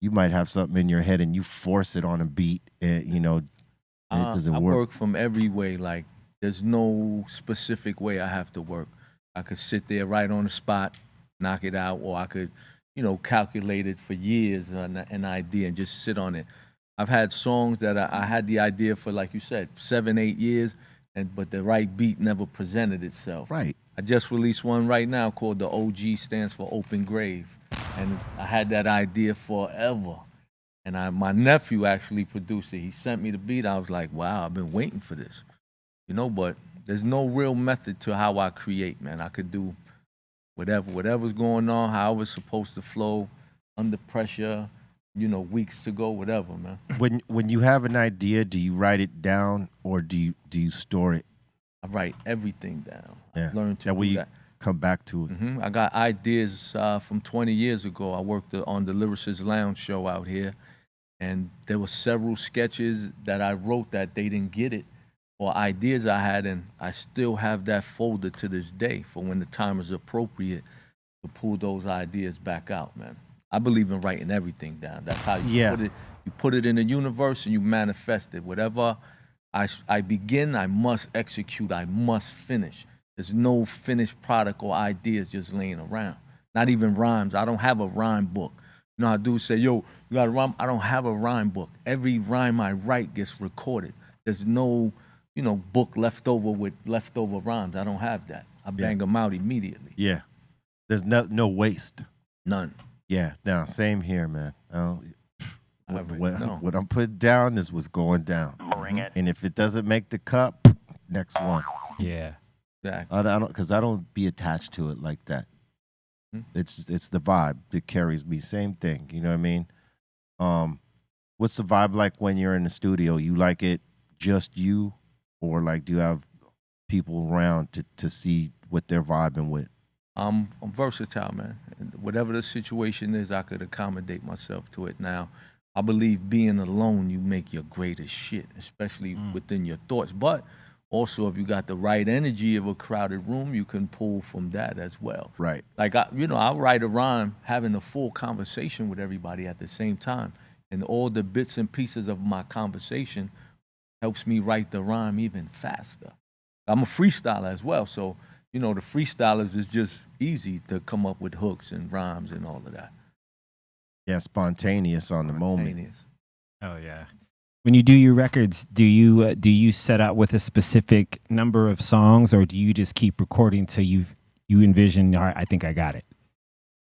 You might have something in your head and you force it on a beat, you know, and it doesn't I work. work from every way. Like, there's no specific way I have to work. I could sit there right on the spot, knock it out, or I could, you know, calculate it for years, an idea, and just sit on it. I've had songs that I had the idea for, like you said, 7, 8 years, but the right beat never presented itself. Right. I just released one right now called the OG, stands for Open Grave. And I had that idea forever. And my nephew actually produced it. He sent me the beat. I was like, wow, I've been waiting for this. You know, but there's no real method to how I create, man. I could do whatever's going on, however it's supposed to flow, under pressure, you know, weeks to go, whatever, man. When you have an idea, do you write it down or do you store it? I write everything down. Yeah. I've learned to that way do you that. come back to it. I got ideas from 20 years ago. I worked on the Lyricist Lounge show out here, and there were several sketches that I wrote that they didn't get it, or ideas I had, and I still have that folder to this day for when the time is appropriate to pull those ideas back out, man. I believe in writing everything down. That's how you put it. You put it in the universe and you manifest it. Whatever I begin, I must execute, I must finish. There's no finished product or ideas just laying around. Not even rhymes. I don't have a rhyme book. You know how dudes say, yo, you got a rhyme? I don't have a rhyme book. Every rhyme I write gets recorded. There's no, you know, book left over with leftover rhymes. I don't have that. I bang them out immediately. Yeah. There's no waste. None. Yeah. No, same here, man. What know. I'm putting down is what's going down. Bring it. And if it doesn't make the cup, next one. Yeah. Exactly. I don't, because I don't be attached to it like that. It's the vibe that carries me. Same thing. You know what I mean? What's the vibe like when you're in the studio? You like it just you, or like do you have people around to see what they're vibing with? I'm versatile, man. And whatever the situation is, I could accommodate myself to it. Now, I believe being alone, you make your greatest shit, especially within your thoughts. But also, if you got the right energy of a crowded room, you can pull from that as well. Right. Like, I'll write a rhyme having a full conversation with everybody at the same time. And all the bits and pieces of my conversation helps me write the rhyme even faster. I'm a freestyler as well. So, the freestylers is just easy to come up with hooks and rhymes and all of that. Yeah, spontaneous on the moment. Spontaneous. Oh yeah. When you do your records, do you set out with a specific number of songs, or do you just keep recording till you envision? All right, I think I got it.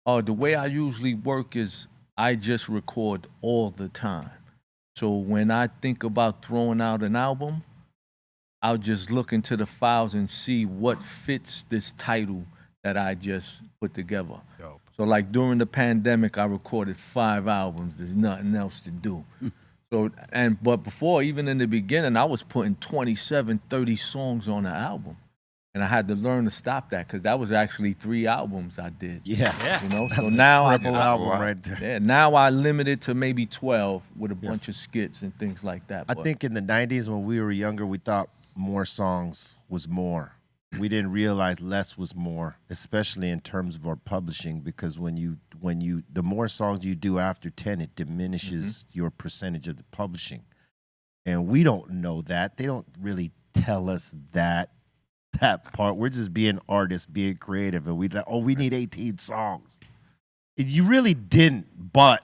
The way I usually work is I just record all the time. So when I think about throwing out an album, I'll just look into the files and see what fits this title that I just put together. Dope. So like during the pandemic, I recorded 5 albums. There's nothing else to do. But before, even in the beginning, I was putting 27, 30 songs on an album. And I had to learn to stop that because that was actually 3 albums I did. Yeah. So That's now a triple album right there. Yeah, now I limit it to maybe 12 with a bunch of skits and things like that. I think in the 90s when we were younger, we thought more songs was more. We didn't realize less was more, especially in terms of our publishing, because the more songs you do after 10, it diminishes your percentage of the publishing. And we don't know that. They don't really tell us that part. We're just being artists, being creative, and we need 18 songs. You really didn't, but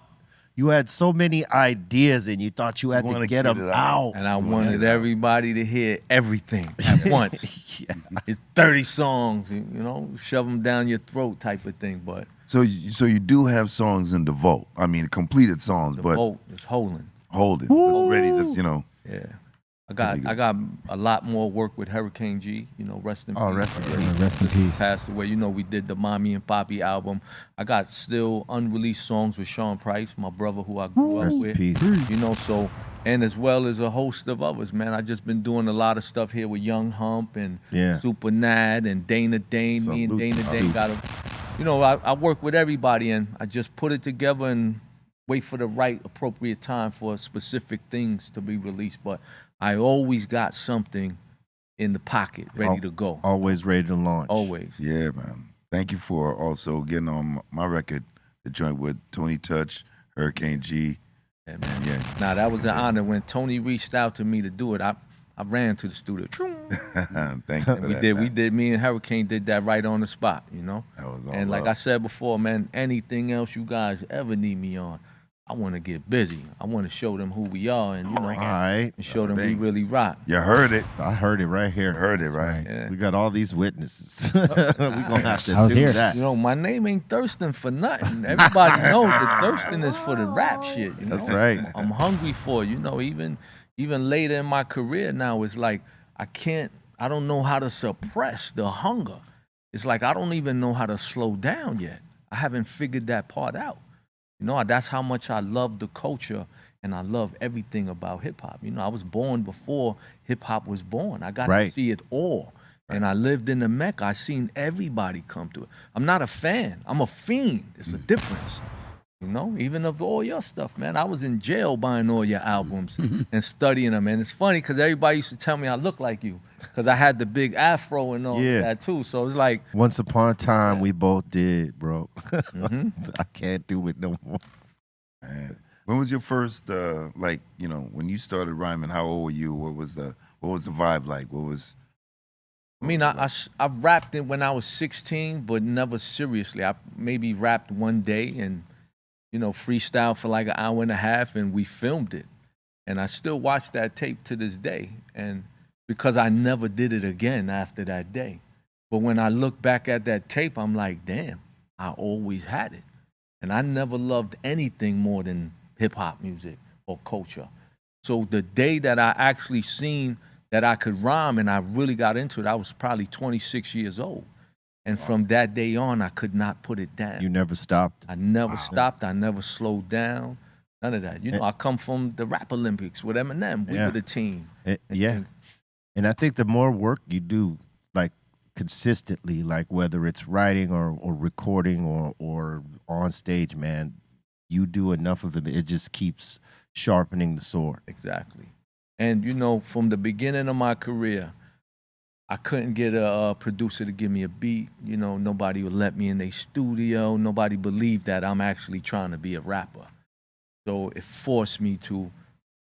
you had so many ideas and you thought you had to get them out. And I wanted everybody to hear everything at once. It's 30 songs, shove them down your throat type of thing. But So you do have songs in the vault. I mean, completed songs, the but vote is holding. it's ready to, Yeah. I got a lot more work with Hurricane G, rest in peace. Rest in peace. Rest in peace. Passed away. We did the Mommy and Poppy album. I got still unreleased songs with Sean Price, my brother who I grew up Rest in with. peace. So, and as well as a host of others, man. I just been doing a lot of stuff here with Young Hump and Super Nad and Dana Dane. Me and Salute Dana to Dane got I work with everybody and I just put it together and wait for the right appropriate time for specific things to be released. But I always got something in the pocket ready to go. Always ready to launch. Always. Yeah, man. Thank you for also getting on my record, the joint with Tony Touch, Hurricane G. Yeah, man. Yeah. Now, that was an honor. When Tony reached out to me to do it, I ran to the studio. Thank you for that. We did. Me and Hurricane did that right on the spot, That was all And like love. I said before, man, anything else you guys ever need me on, I want to get busy. I want to show them who we are and, All right. and show them we really rock. You heard it. I heard it right here. Heard it, right? Yeah. We got all these witnesses. We're going to have to I was do here. that. My name ain't Thirstin for nothing. Everybody knows that Thirstin is for the rap shit. That's right. I'm hungry for it. Even later in my career now, it's like I don't know how to suppress the hunger. It's like I don't even know how to slow down yet. I haven't figured that part out. That's how much I love the culture and I love everything about hip hop. I was born before hip hop was born. I got to see it all. And I lived in the Mecca. I seen everybody come to it. I'm not a fan. I'm a fiend. It's a difference. Even of all your stuff, man. I was in jail buying all your albums and studying them. And it's funny because everybody used to tell me I look like you because I had the big afro and all that too. So it's like. Once upon a time, we both did, bro. I can't do it no more. Man. When was your first, when you started rhyming, how old were you? What was the vibe like? I rapped it when I was 16, but never seriously. I maybe rapped one day and, freestyle for like an hour and a half, and we filmed it. And I still watch that tape to this day. And because I never did it again after that day. But when I look back at that tape, I'm like, damn, I always had it. And I never loved anything more than hip-hop music or culture. So the day that I actually seen that I could rhyme and I really got into it, I was probably 26 years old. And from that day on, I could not put it down. You never stopped? I never stopped. I never slowed down. None of that. I come from the Rap Olympics with Eminem. We were the team. And I think the more work you do, like consistently, like whether it's writing or recording or on stage, man, you do enough of it, it just keeps sharpening the sword. Exactly. And you know, from the beginning of my career, I couldn't get a producer to give me a beat. You know, nobody would let me in their studio. Nobody believed that I'm actually trying to be a rapper. So it forced me to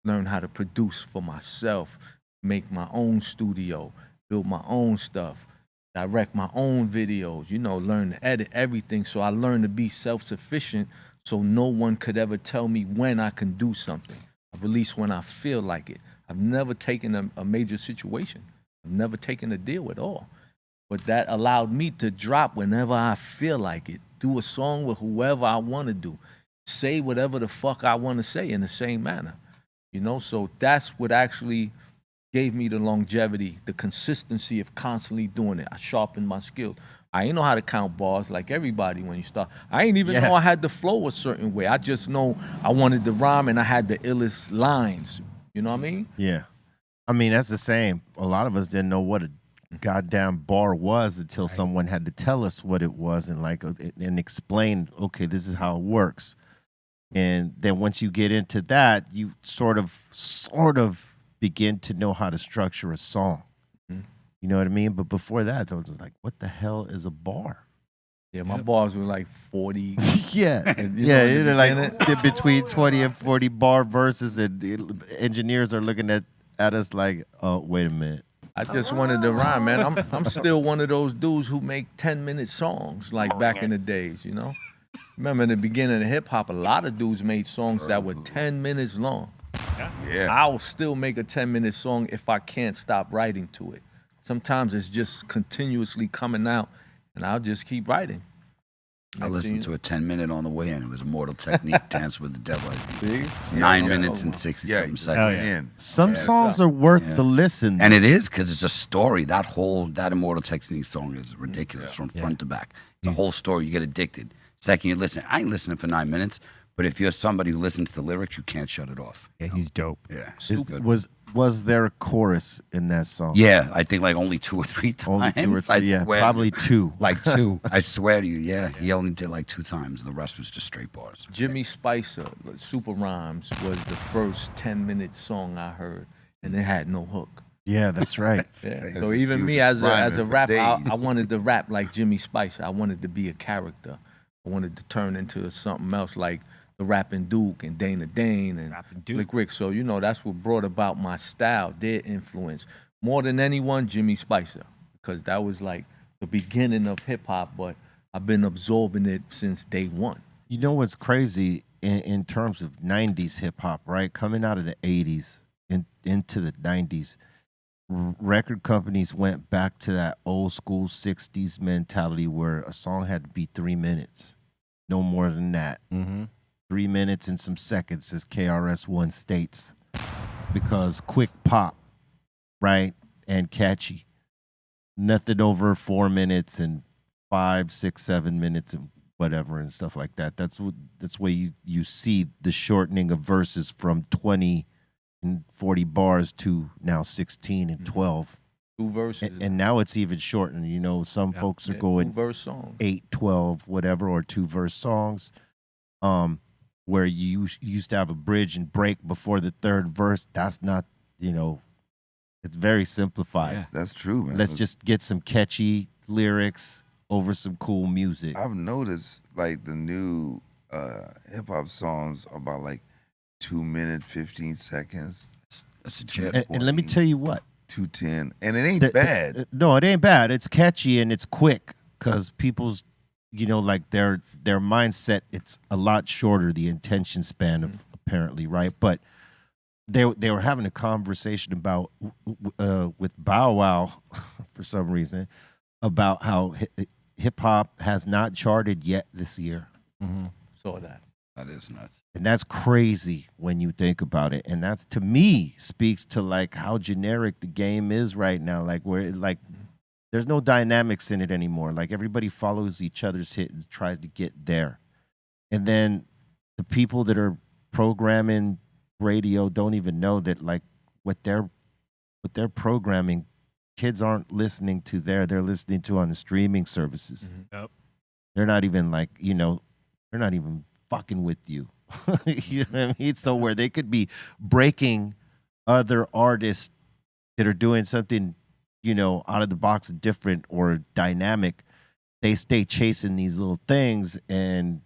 learn how to produce for myself, make my own studio, build my own stuff, direct my own videos, you know, learn to edit everything. So I learned to be self-sufficient so no one could ever tell me when I can do something. I release when I feel like it. I've never taken a major situation. I've never taken a deal at all. But that allowed me to drop whenever I feel like it, do a song with whoever I want to do, say whatever the fuck I want to say in the same manner. You know, so that's what actually gave me the longevity, the consistency of constantly doing it. I sharpened my skills. I ain't know how to count bars like everybody when you start. I ain't even know I had to flow a certain way. I just know I wanted to rhyme and I had the illest lines. You know what I mean? Yeah. I mean, that's the same. A lot of us didn't know what a goddamn bar was until someone had to tell us what it was and and explain, okay, this is how it works. And then once you get into that, you sort of begin to know how to structure a song. You know what I mean? But before that, I was just like, what the hell is a bar? Yeah, my bars were like 40. Yeah. Like between 20 and 40 bar verses, and engineers are looking at us like, oh, wait a minute. I just wanted to rhyme, man. I'm still one of those dudes who make 10-minute songs like back in the days, you know? Remember in the beginning of hip hop, a lot of dudes made songs that were 10 minutes long. Yeah. I'll still make a 10-minute song if I can't stop writing to it. Sometimes it's just continuously coming out, and I'll just keep writing. I listened to a 10-minute on the way in. It was Immortal Technique, Dance with the Devil. See? 9 minutes and 67 seconds. Some songs are worth the listen. And it is, because it's a story. That Immortal Technique song is ridiculous from front to back. It's a whole story. You get addicted. Second you listen, I ain't listening for 9 minutes, but if you're somebody who listens to lyrics, you can't shut it off. Yeah, he's dope. Yeah. Was there a chorus in that song? Yeah, I think like only 2 or 3 times. Only 2 or 3, yeah, probably 2. Like 2. I swear to you, yeah. He only did like 2 times. The rest was just straight bars. Jimmy Spicer, Super Rhymes, was the first 10-minute song I heard, and it had no hook. Yeah, that's right. Yeah. So even me as a rapper, I wanted to rap like Jimmy Spicer. I wanted to be a character. I wanted to turn into something else like the Rapping Duke and Dana Dane and Lick Rick. So, you know, that's what brought about my style, their influence. More than anyone, Jimmy Spicer, because that was like the beginning of hip hop, but I've been absorbing it since day one. You know what's crazy in terms of 90s hip hop, right? Coming out of the 80s into the 90s, record companies went back to that old school 60s mentality where a song had to be 3 minutes, no more than that. 3 minutes and some seconds, as KRS-One states, because quick pop, right, and catchy. Nothing over 4 minutes and 5, 6, 7 minutes and whatever and stuff like that. That's where you see the shortening of verses from 20 and 40 bars to now 16 and 12. 2 verses. And now it's even shortened. You know, some folks are going 2-verse songs. 8, 12, whatever, or 2-verse songs. Where you used to have a bridge and break before the 3rd verse. That's not, you know, it's very simplified. Yeah, that's true, man. Let's just get some catchy lyrics over some cool music. I've noticed like the new hip hop songs are about like 2 minutes, 15 seconds. That's a jet. And let me tell you what. 2:10, and it ain't bad. No, it ain't bad. It's catchy and it's quick because people's, you know, like their mindset, it's a lot shorter, the attention span of apparently, right? But they were having a conversation about with Bow Wow for some reason about how hip hop has not charted yet this year. Saw that. That is nuts. And that's crazy when you think about it. And that's, to me, speaks to like how generic the game is right now. Like where like there's no dynamics in it anymore. Like everybody follows each other's hit and tries to get there. And then the people that are programming radio don't even know that like what they're programming, kids aren't listening to they're listening to on the streaming services. Yep. They're not even like, you know, they're not even fucking with you. You know what I mean? So where they could be breaking other artists that are doing something, out of the box, different or dynamic, they stay chasing these little things, and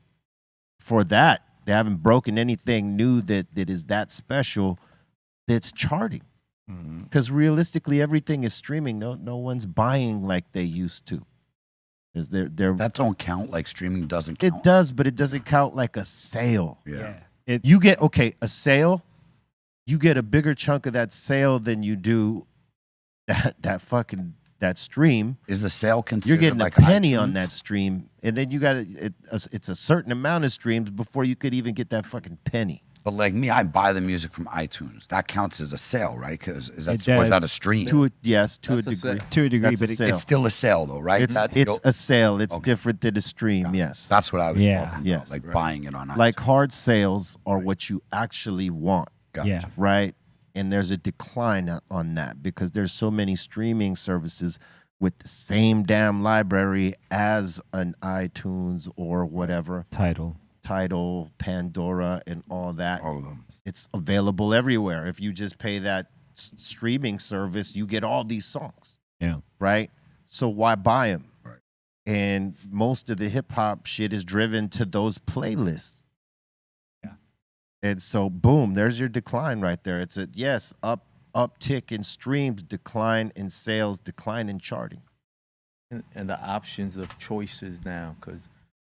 for that, they haven't broken anything new that is that special that's charting. Because realistically, everything is streaming. No one's buying like they used to. That don't count. Like streaming doesn't count. It does, but it doesn't count like a sale. Yeah. You get a sale. You get a bigger chunk of that sale than you do that stream. Is the sale considered? You're getting like a penny iTunes? on that stream, and then you got it's a certain amount of streams before you could even get that fucking penny. But like me, I buy the music from iTunes. That counts as a sale, right? Because is It that does. a stream? To a degree. To a degree, That's a but sale. It's still a sale, though, right? It's a sale. It's different than a stream. Yes, That's what I was Yeah. talking about. Yes. Like buying it on iTunes. like hard sales are what you actually want. Gotcha. Yeah. Right? And there's a decline on that because there's so many streaming services with the same damn library as an iTunes or whatever. Tidal, Pandora, and all that. All of them. It's available everywhere. If you just pay that streaming service, you get all these songs. Yeah. Right? So why buy them? Right. And most of the hip hop shit is driven to those playlists. Yeah. And so boom, there's your decline right there. It's uptick in streams, decline in sales, decline in charting. And the options of choices now, because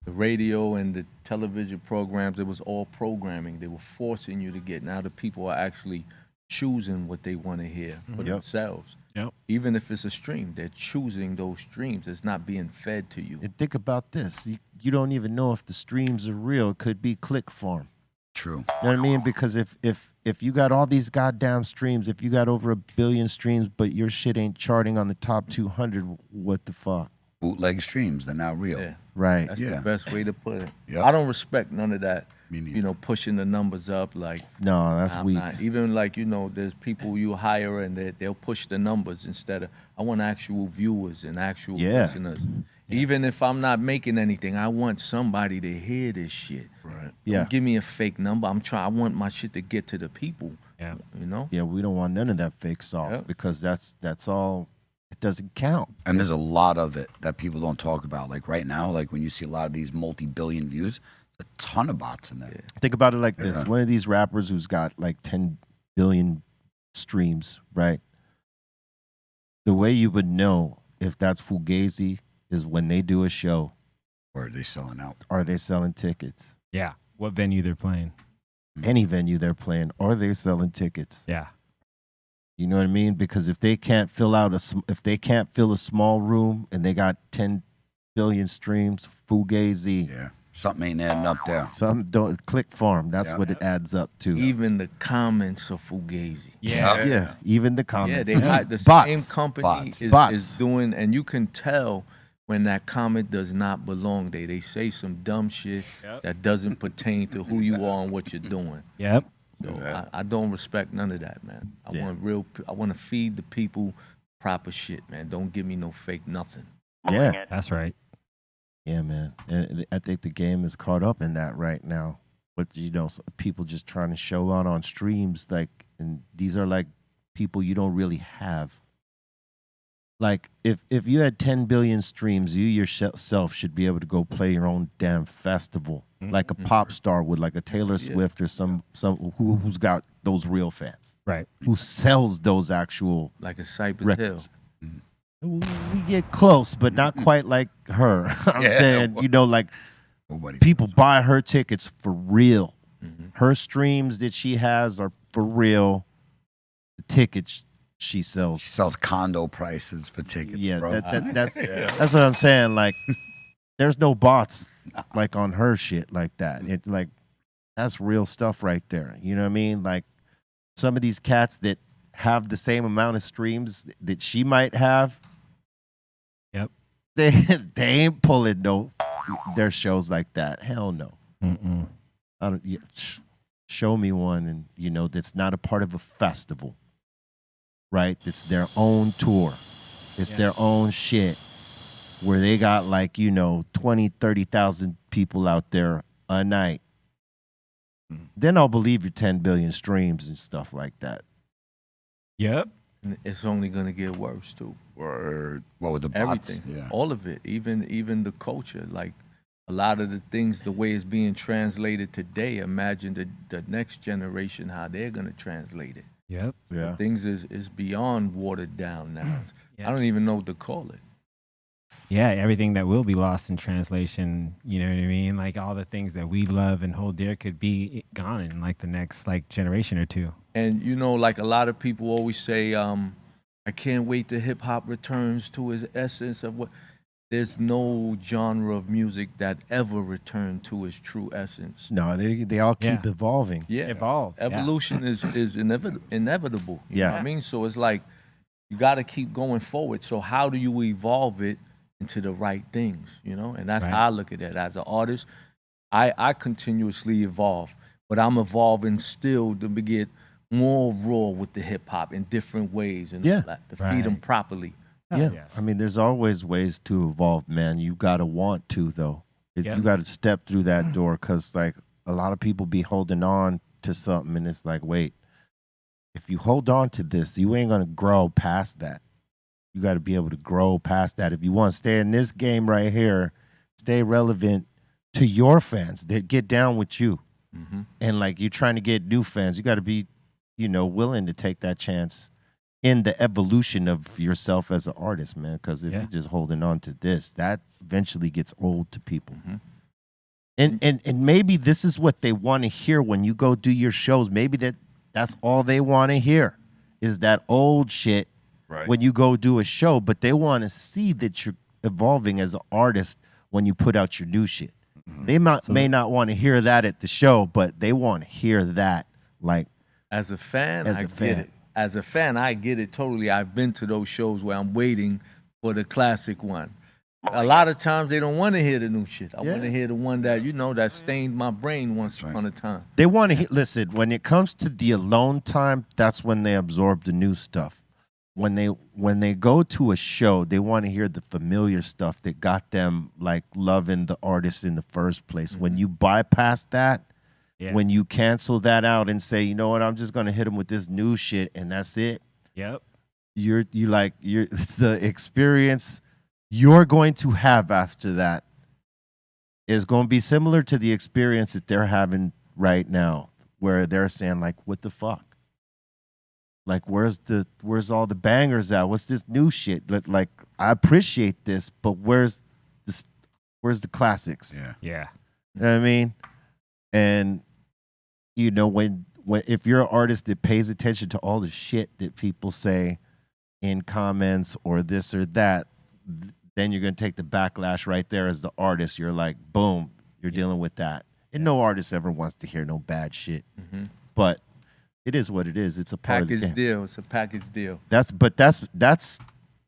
the radio and the television programs, it was all programming. They were forcing you to get. Now the people are actually choosing what they want to hear for themselves. Yep. Even if it's a stream, they're choosing those streams. It's not being fed to you. And think about this. You don't even know if the streams are real. It could be click farm. True. You know what I mean? Because if you got all these goddamn streams, if you got over 1 billion streams, but your shit ain't charting on the top 200, what the fuck? Bootleg streams, they're now real. Yeah. Right. That's Yeah. the best way to put it. Yep. I don't respect none of that. Me neither. Pushing the numbers up like. No, that's I'm weak. not. Even like, there's people you hire and they'll push the numbers instead of, I want actual viewers and actual listeners. Even if I'm not making anything, I want somebody to hear this shit. Right. Yeah. Don't give me a fake number. I want my shit to get to the people. Yeah. Yeah, we don't want none of that fake sauce because that's all. It doesn't count. And there's a lot of it that people don't talk about. Like right now, like when you see a lot of these multi-billion views, there's a ton of bots in there. Think about it like this. One of these rappers who's got like 10 billion streams, right? The way you would know if that's Fugazi is when they do a show. Or are they selling out? Are they selling tickets? Yeah. What venue they're playing. Any venue they're playing, are they selling tickets? Yeah. You know what I mean? Because if they can't fill a small room and they got 10 billion streams, Fugazi. Yeah. Something ain't adding up there. Something don't click farm. That's what it adds up to. Even the comments of Fugazi. Yeah. Even the comments. Yeah, they hide the Bots. same company Bots. is doing, and you can tell when that comment does not belong there. They say some dumb shit that doesn't pertain to who you are and what you're doing. Yep. So I don't respect none of that, man. I want to feed the people proper shit, man. Don't give me no fake nothing. Yeah. That's right. Yeah, man. And I think the game is caught up in that right now. But, people just trying to show out on streams, and these are like people you don't really have. Like, if you had 10 billion streams, you yourself should be able to go play your own damn festival, like a pop star would, like a Taylor Swift or some who's got those real fans, right? Who sells those actual like a Cypress records. We get close, but not quite like her. I'm saying, like people buy her tickets for real. Her streams that she has are for real. The tickets she sells. She sells condo prices for tickets, bro. That's what I'm saying. Like, there's no bots like on her shit like that. It that's real stuff right there. You know what I mean? Like some of these cats that have the same amount of streams that she might have. Yep. They ain't pulling their shows like that. Hell no. Mm-mm. I don't. Show me one, and that's not a part of a festival. Right? It's their own tour. It's their own shit where they got 20, 30,000 people out there a night. then I'll believe your 10 billion streams and stuff like that. Yep. And it's only gonna get worse too. Or What with the bots? Everything, Yeah. all of it, even the culture, like a lot of the things, the way it's being translated today. Imagine the next generation how they're gonna translate it. Yep. Yeah. Things is beyond watered down now. Yeah. I don't even know what to call it. Yeah, everything that will be lost in translation, you know what I mean? Like all the things that we love and hold dear could be gone in like the next like generation or two. And you know, like a lot of people always say, I can't wait till hip hop returns to its essence of what. There's no genre of music that ever returned to its true essence. No, they all keep evolving. Yeah, Evolve. yeah. evolution is inevitable. You know what Yeah. I mean, so it's like you got to keep going forward. So how do you evolve it into the right things? You know, and that's Right. how I look at it as an artist. I continuously evolve, but I'm evolving still to get more raw with the hip hop in different ways and Yeah. all that, to feed them Right. properly. Yeah. yeah. I mean, there's always ways to evolve, man. You got to want to, though. Yeah. You got to step through that door because, like, a lot of people be holding on to something, and it's like, wait, if you hold on to this, you ain't going to grow past that. You got to be able to grow past that. If you want to stay in this game right here, stay relevant to your fans that get down with you. Mm-hmm. And, like, you're trying to get new fans, you got to be, you know, willing to take that chance in the evolution of yourself as an artist, man. Because if Yeah. you're just holding on to this, that eventually gets old to people. Mhm. And maybe this is what they want to hear when you go do your shows. Maybe that's all they want to hear is that old shit Right. when you go do a show. But they want to see that you're evolving as an artist when you put out your new shit. They may not want to hear that at the show, but they want to hear that, like, As a fan, As I a get fan. it. As a fan, I get it totally. I've been to those shows where I'm waiting for the classic one. A lot of times they don't want to hear the new shit. I want to Yeah. hear the one that, you know, that stained my brain once upon a time. they want to hear. Listen, when it comes to the alone time, that's when they absorb the new stuff. When they go to a show, they want to hear the familiar stuff that got them like loving the artist in the first place. When you bypass that, Yeah. when you cancel that out and say, you know what, I'm just gonna hit them with this new shit and that's it. Yep. You're the experience you're going to have after that is going to be similar to the experience that they're having right now, where they're saying like, what the fuck? Like, where's all the bangers at? What's this new shit? Like, I appreciate this, but where's the classics? Yeah. Yeah. You know what I mean? And you know, when if you're an artist that pays attention to all the shit that people say in comments or this or that, then you're gonna take the backlash right there as the artist. You're like, boom, you're dealing with that. And no artist ever wants to hear no bad shit. Mhm. But it is what it is. It's a part of the Package game. deal. It's a package deal.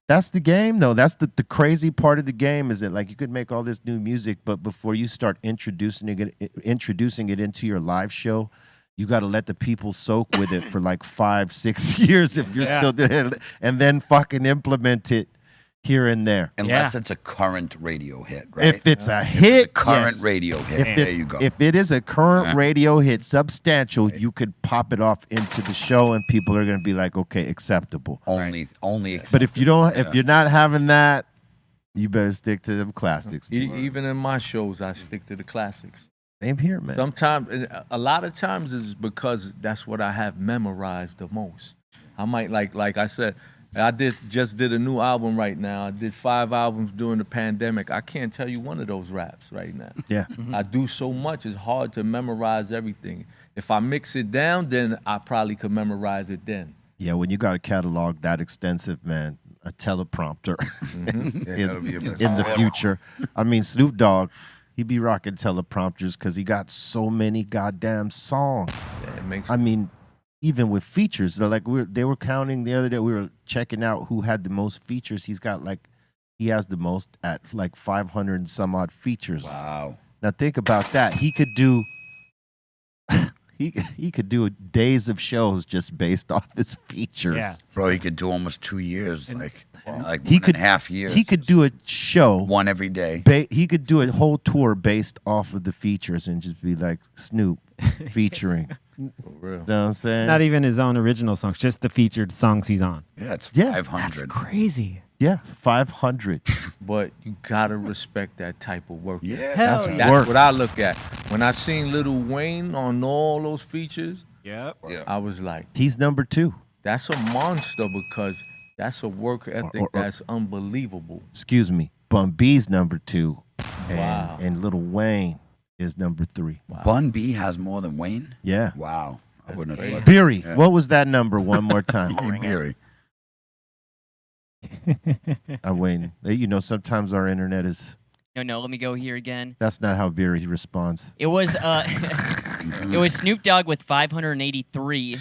That's the game though. That's the crazy part of the game is that like you could make all this new music, but before you start introducing it into your live show, you got to let the people soak with it for like 5-6 years if you're still doing it, and then fucking implement it here and there. Unless it's a current radio hit, right? If it's a hit, current yes. radio hit, If there it's- you go. If it is a current radio hit, substantial, you could pop it off into the show, and people are going to be like, "Okay, acceptable." only But if you don't, acceptance, if you're not having that, you better stick to them classics. Even in my shows, I stick to the classics. Same here, man. Sometimes, a lot of times, is because that's what I have memorized the most. I might like I said, I just did a new album right now. I did 5 albums during the pandemic. I can't tell you one of those raps right now. Yeah. I do so much. It's hard to memorize everything. If I mix it down, then I probably could memorize it then. Yeah, when you got a catalog that extensive, man, a teleprompter Yeah, that'll be a best in the ever. future. I mean, Snoop Dogg, he be rocking teleprompters because he got so many goddamn songs. Yeah, it makes I mean, even with features, they're like they were counting the other day. We were checking out who had the most features. He has the most at like 500 and some odd features. Wow. Now think about that. He could do he could do days of shows just based off his features. Yeah. Bro, he could do almost 2 years, like He 1.5 years. He could do a show. one every day. He could do a whole tour based off of the features and just be like Snoop featuring. For real. You know what I'm saying? Not even his own original songs, just the featured songs he's on. Yeah, it's Yeah, 500. Crazy. Yeah, 500. But you gotta respect that type of work. Yeah, That's That's work. what I look at. When I seen Lil Wayne on all those features, Yep. I was like, He's number 2. that's a monster because that's a work ethic that's unbelievable. Excuse me. Bun B's number 2. Wow. And Lil Wayne is number 3. Bun B has more than Wayne? Yeah. Wow. I wouldn't have thought. Beery, Yeah. what was that number one more time? Hey, Beery. I'm waiting. You know, sometimes our internet is. No, let me go here again. That's not how Beery responds. It was it was Snoop Dogg with 583,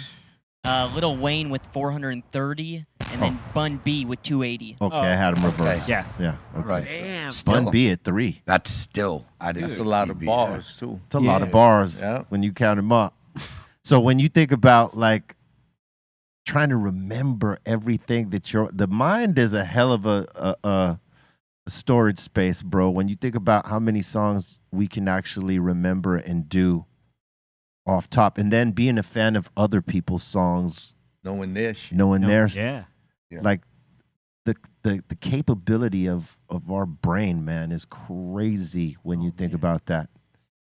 Lil Wayne with 430, and then Bun B with 280. Okay, I had him reversed. Yes. Yeah. All Okay. right. Damn. Bun B at 3. That's still. I didn't. That's a lot of bars too. It's a lot of bars Yeah. when you count them up. So when you think about like trying to remember everything that the mind is a hell of a storage space, bro. When you think about how many songs we can actually remember and do off top, and then being a fan of other people's songs, Knowing their shit. knowing theirs, Yeah. like the capability of our brain, man, is crazy when you think about that.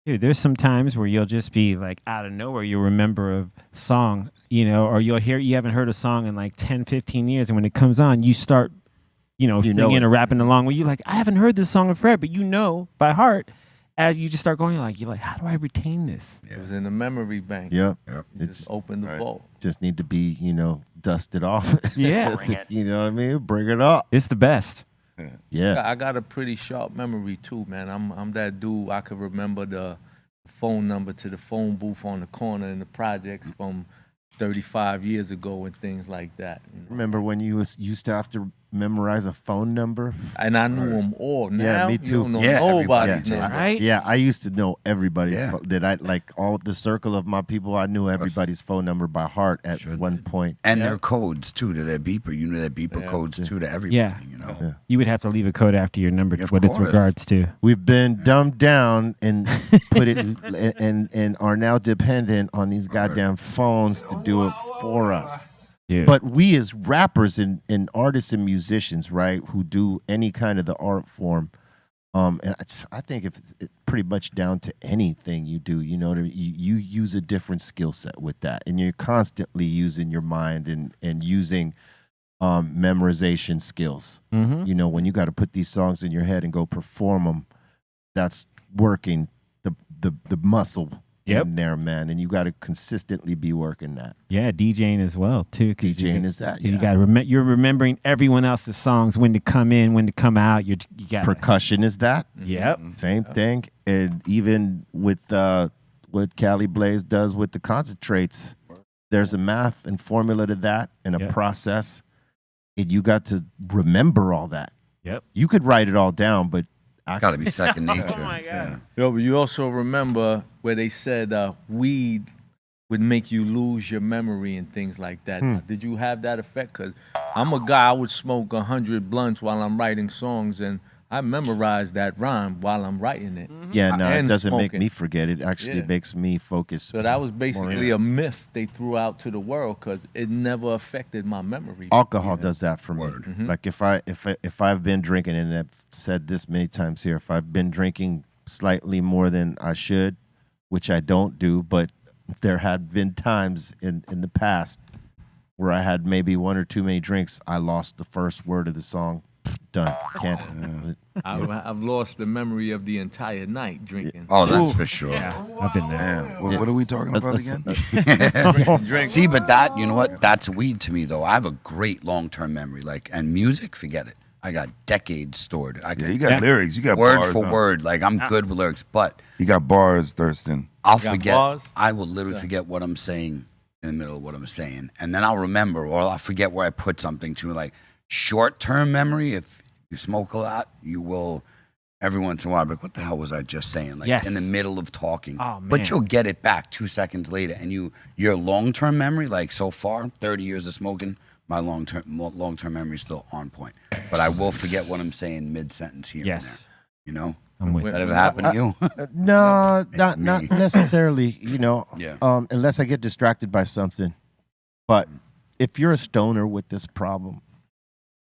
Dude, there's some times where you'll just be like out of nowhere, you'll remember a song, you know, or you haven't heard a song in like 10, 15 years. And when it comes on, you start, singing or rapping along where you're like, I haven't heard this song in forever, but you know by heart as you just start going, you're like, how do I retain this? It was in the memory bank. Yep. You It's just open the vault. just need to be, dusted off. Yeah. You know what I mean? Bring it up. It's the best. Yeah. I got a pretty sharp memory too, man. I'm that dude. I could remember the phone number to the phone booth on the corner in the projects from 35 years ago and things like that. Remember when you used to have to memorize a phone number? And I knew them all. Now, Yeah, me you too. don't know Yeah, nobody's everybody. name. Right? Yeah, I used to know everybody's Yeah. that I like all the circle of my people. I knew everybody's phone number by heart at one point. And their codes too to their beeper. You knew their beeper codes too to everybody. Yeah. You know. You would have to leave a code after your number Of what it's course. regards to. We've been dumbed down and put it and are now dependent on these goddamn phones to do it for us. Yeah. But we as rappers and artists and musicians, right, who do any kind of the art form, and I think if it's pretty much down to anything you do, you know what I mean? You use a different skill set with that, and you're constantly using your mind and using memorization skills. Mm-hmm. You know, when you got to put these songs in your head and go perform them, that's working the muscle in there, man, and you got to consistently be working that. Yeah, DJing as well too. DJing is that. You Yeah. got you're remembering everyone else's songs, when to come in, when to come out. You got Percussion is that. Yep. Same thing. And even with what Cali Blaze does with the concentrates, there's a math and formula to that and a process. And you got to remember all that. Yep. You could write it all down, but Got to be second nature. Oh my God. Yeah. Yo, but you also remember where they said weed would make you lose your memory and things like that. Did you have that effect? Because I'm a guy, I would smoke 100 blunts while I'm writing songs, and I memorize that rhyme while I'm writing it. yeah, no, it And doesn't make smoking. me forget. It actually Yeah. makes me focus. So that was more basically a myth they threw out to the world because it never affected my memory. Alcohol does that for me. Mhm. Like if I've been drinking, and I've said this many times here, if I've been drinking slightly more than I should, which I don't do, but there had been times in the past where I had maybe one or too many drinks, I lost the first word of the song. Done. Can't. I've lost the memory of the entire night drinking. Oh, that's for sure. I've been there. Man, what are we talking about again? See, but that, you know what? That's weed to me, though. I have a great long-term memory. And music, forget it. I got decades stored. Yeah, you got lyrics. You got word bars, for huh? word. Like, I'm good with lyrics, but You got bars, Thurston. I'll got forget. bars? I will literally forget what I'm saying in the middle of what I'm saying, and then I'll remember, or I'll forget where I put something to. Like short-term memory, if you smoke a lot, you will. every once in a while, I'll be like, what the hell was I just saying? Like Yes. in the middle of talking. Oh, man. But you'll get it back 2 seconds later. And your long-term memory, like so far, 30 years of smoking, my long-term memory is still on point. But I will forget what I'm saying mid-sentence here and there. Yes. You know? I'm with That you. ever happened to you? No, not necessarily. You know, Yeah. unless I get distracted by something. But if you're a stoner with this problem,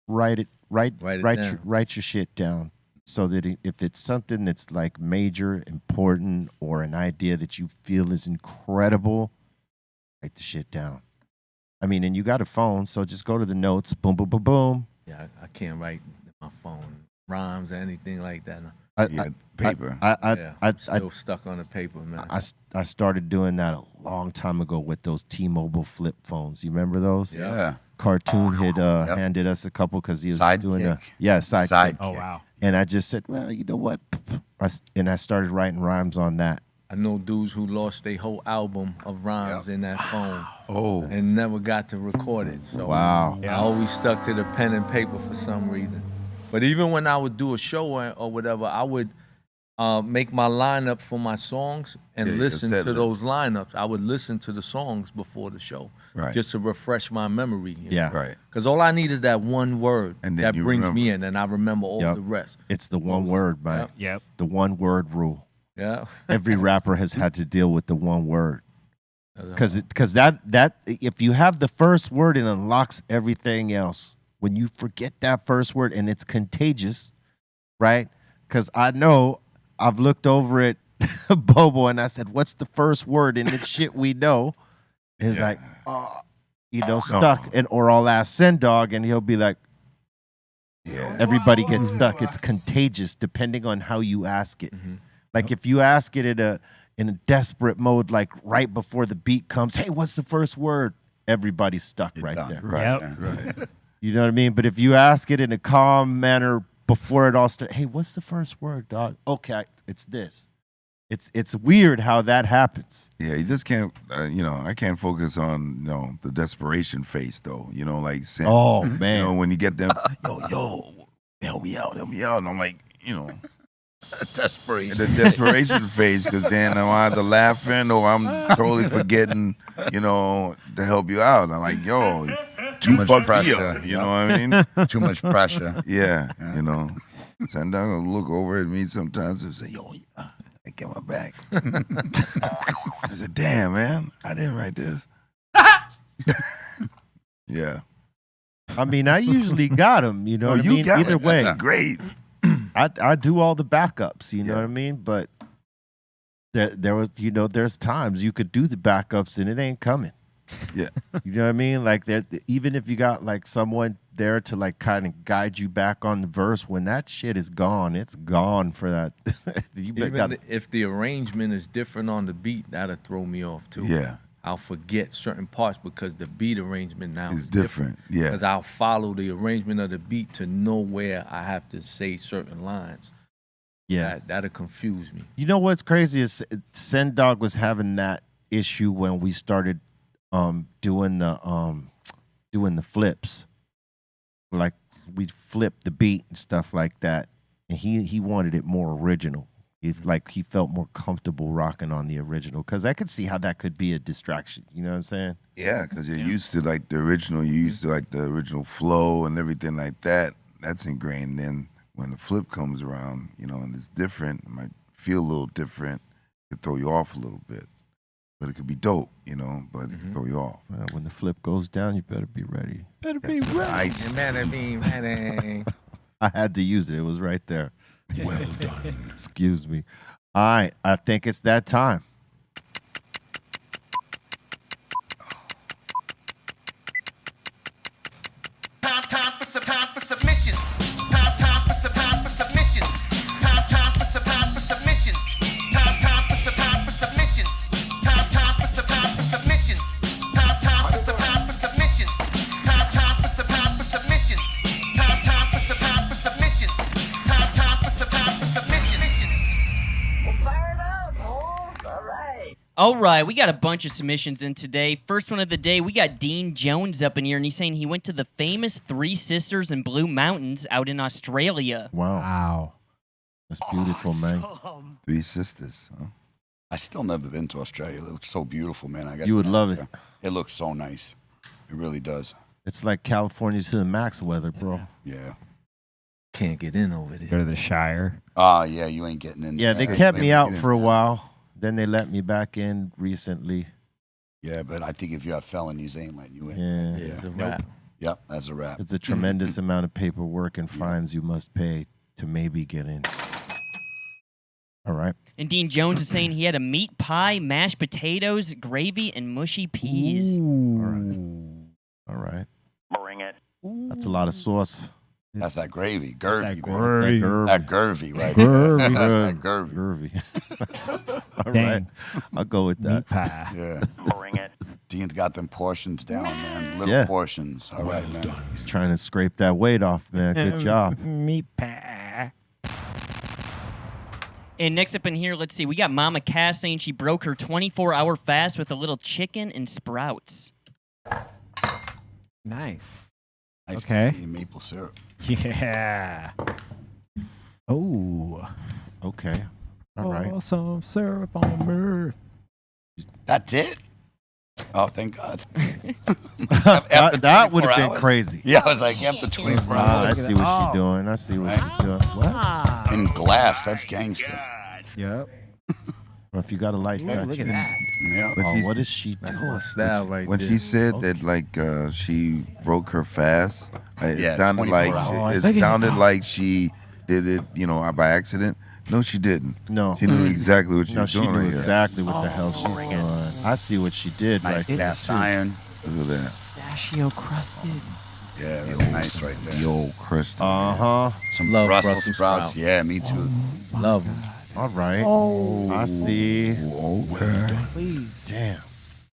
write your shit down, so that if it's something that's like major, important, or an idea that you feel is incredible, write the shit down. I mean, and you got a phone, so just go to the notes, boom, boom, boom, boom. Yeah, I can't write my phone rhymes or anything like that. Paper. I'm still stuck on the paper, man. I started doing that a long time ago with those T-Mobile flip phones. You remember those? Yeah. Cartoon had handed us a couple because he was doing sidekick. Sidekick. Oh, wow. And I just said, well, you know what? I started writing rhymes on that. I know dudes who lost their whole album of rhymes in that phone. Oh. And never got to record it. So Wow. I always stuck to the pen and paper for some reason. But even when I would do a show or whatever, I would make my lineup for my songs and listen to those lineups. I would listen to the songs before the show, just to refresh my memory. You know? Right. Because all I need is that one word And then that you brings me remember. in, and I remember all the rest. It's the one word, man. Yep. The one word rule. Yeah. Every rapper has had to deal with the one word. Because that if you have the first word, it unlocks everything else. When you forget that first word, and it's contagious, right? Because I know I've looked over at Bobo and I said, "What's the first word in this shit we know?" He's like, "Oh, stuck." And or I'll ask Send Dog, and he'll be like, Yeah. Everybody gets stuck. It's contagious depending on how you ask it. Like if you ask it in a desperate mode, like right before the beat comes, "Hey, what's the first word?" Everybody's stuck right there. Right. Yep. Right. You know what I mean? But if you ask it in a calm manner before it all starts, "Hey, what's the first word, dog?" "Okay, it's this." It's weird how that happens. Yeah, you just can't. I can't focus on the desperation face though. Like saying, Oh man, when you get them, yo, help me out, and I'm like, Desperation. the desperation face, because then I'm either laughing or I'm totally forgetting, to help you out. I'm like, yo, Too you much fucked me pressure. up. You know what I mean? Too much pressure. Yeah. So I'm gonna look over at me sometimes and say, yo, I get my back. I said, damn, man, I didn't write this. Yeah. I mean, I usually got them. You know what I mean? got Either it. way, That's great. I do all the backups. You know what I mean? But there was, there's times you could do the backups and it ain't coming. Yeah. You know what I mean? Like even if you got like someone there to like kind of guide you back on the verse, when that shit is gone, it's gone for that. Even if the arrangement is different on the beat, that'll throw me off too. Yeah. I'll forget certain parts because the beat arrangement now It's is different. Yeah. Because I'll follow the arrangement of the beat to know where I have to say certain lines. Yeah. That'll confuse me. You know what's crazy is Send Dog was having that issue when we started doing the flips. Like we'd flip the beat and stuff like that. And he wanted it more original. He felt more comfortable rocking on the original, because I could see how that could be a distraction. You know what I'm saying? Yeah, because you're used to like the original. You're used to like the original flow and everything like that. That's ingrained. Then when the flip comes around, and it's different, it might feel a little different. It throw you off a little bit. But it could be dope, but it could throw you off. Well, when the flip goes down, you better be ready. Better be ready. Nice. You better be ready. I had to use it. It was right there. Well done. Excuse me. All right, I think it's that time. Time for submissions. Time for submissions. Time for submissions. Time for submissions. Time for submissions. Time for submissions. Time for submissions. Time for submissions. All right, we got a bunch of submissions in today. First one of the day, we got Dean Jones up in here, and he's saying he went to the famous Three Sisters and Blue Mountains out in Australia. Wow. That's beautiful, man. Three sisters. Huh? I still never been to Australia. It looks so beautiful, man. I got. You would love it. It looks so nice. It really does. It's like California to the max weather, bro. Yeah. Can't get in over there. Go to the Shire. Yeah, you ain't getting in. Yeah, they kept me out for a while. Then they let me back in recently. Yeah, but I think if you have felonies, they ain't letting you in. Yeah. It's a wrap. Yep, that's a wrap. It's a tremendous amount of paperwork and fines you must pay to maybe get in. All right. And Dean Jones is saying he had a meat pie, mashed potatoes, gravy, and mushy peas. All right. Bring it. That's a lot of sauce. That's that gravy. Gurvy, man. Gurvy. That gurvy, right? Gurvy. That's that gurvy. All right. I'll go with that. Meat pie. Yeah. Bring it. Dean's got them portions down, man. Little portions. All right, man. He's trying to scrape that weight off, man. Good job. Meat pie. And next up in here, let's see. We got Mama Cass saying she broke her 24-hour fast with a little chicken and sprouts. Nice. Nice Okay. maple syrup. Yeah. Oh. Okay. All right. Oh, some syrup on me. That's it? Oh, thank God. that would have 24 been hours? crazy. Yeah, I was like, after 24 I hours. see what she's doing. I see what she's doing. What? In glass, that's gangster. Yep. Well, if you got a light touch. Look at that. Yeah. But Oh, she's- what is she That's doing? my style right When there. she said that, like, she broke her fast, it Yeah, sounded 24 like hours. it sounded like she did it, by accident. No, she didn't. No. She knew exactly what she No, was she doing knew right here. exactly what the hell she's doing. I see what she did Nice right there. cast too. iron. Look at that. Pistachio crusted. Yeah, that's nice right there. Yo, crust. Uh-huh. Some Love Brussels Brussels sprouts. sprouts. Yeah, me too. Love them. All right. Oh. I see. Okay. Please. Damn.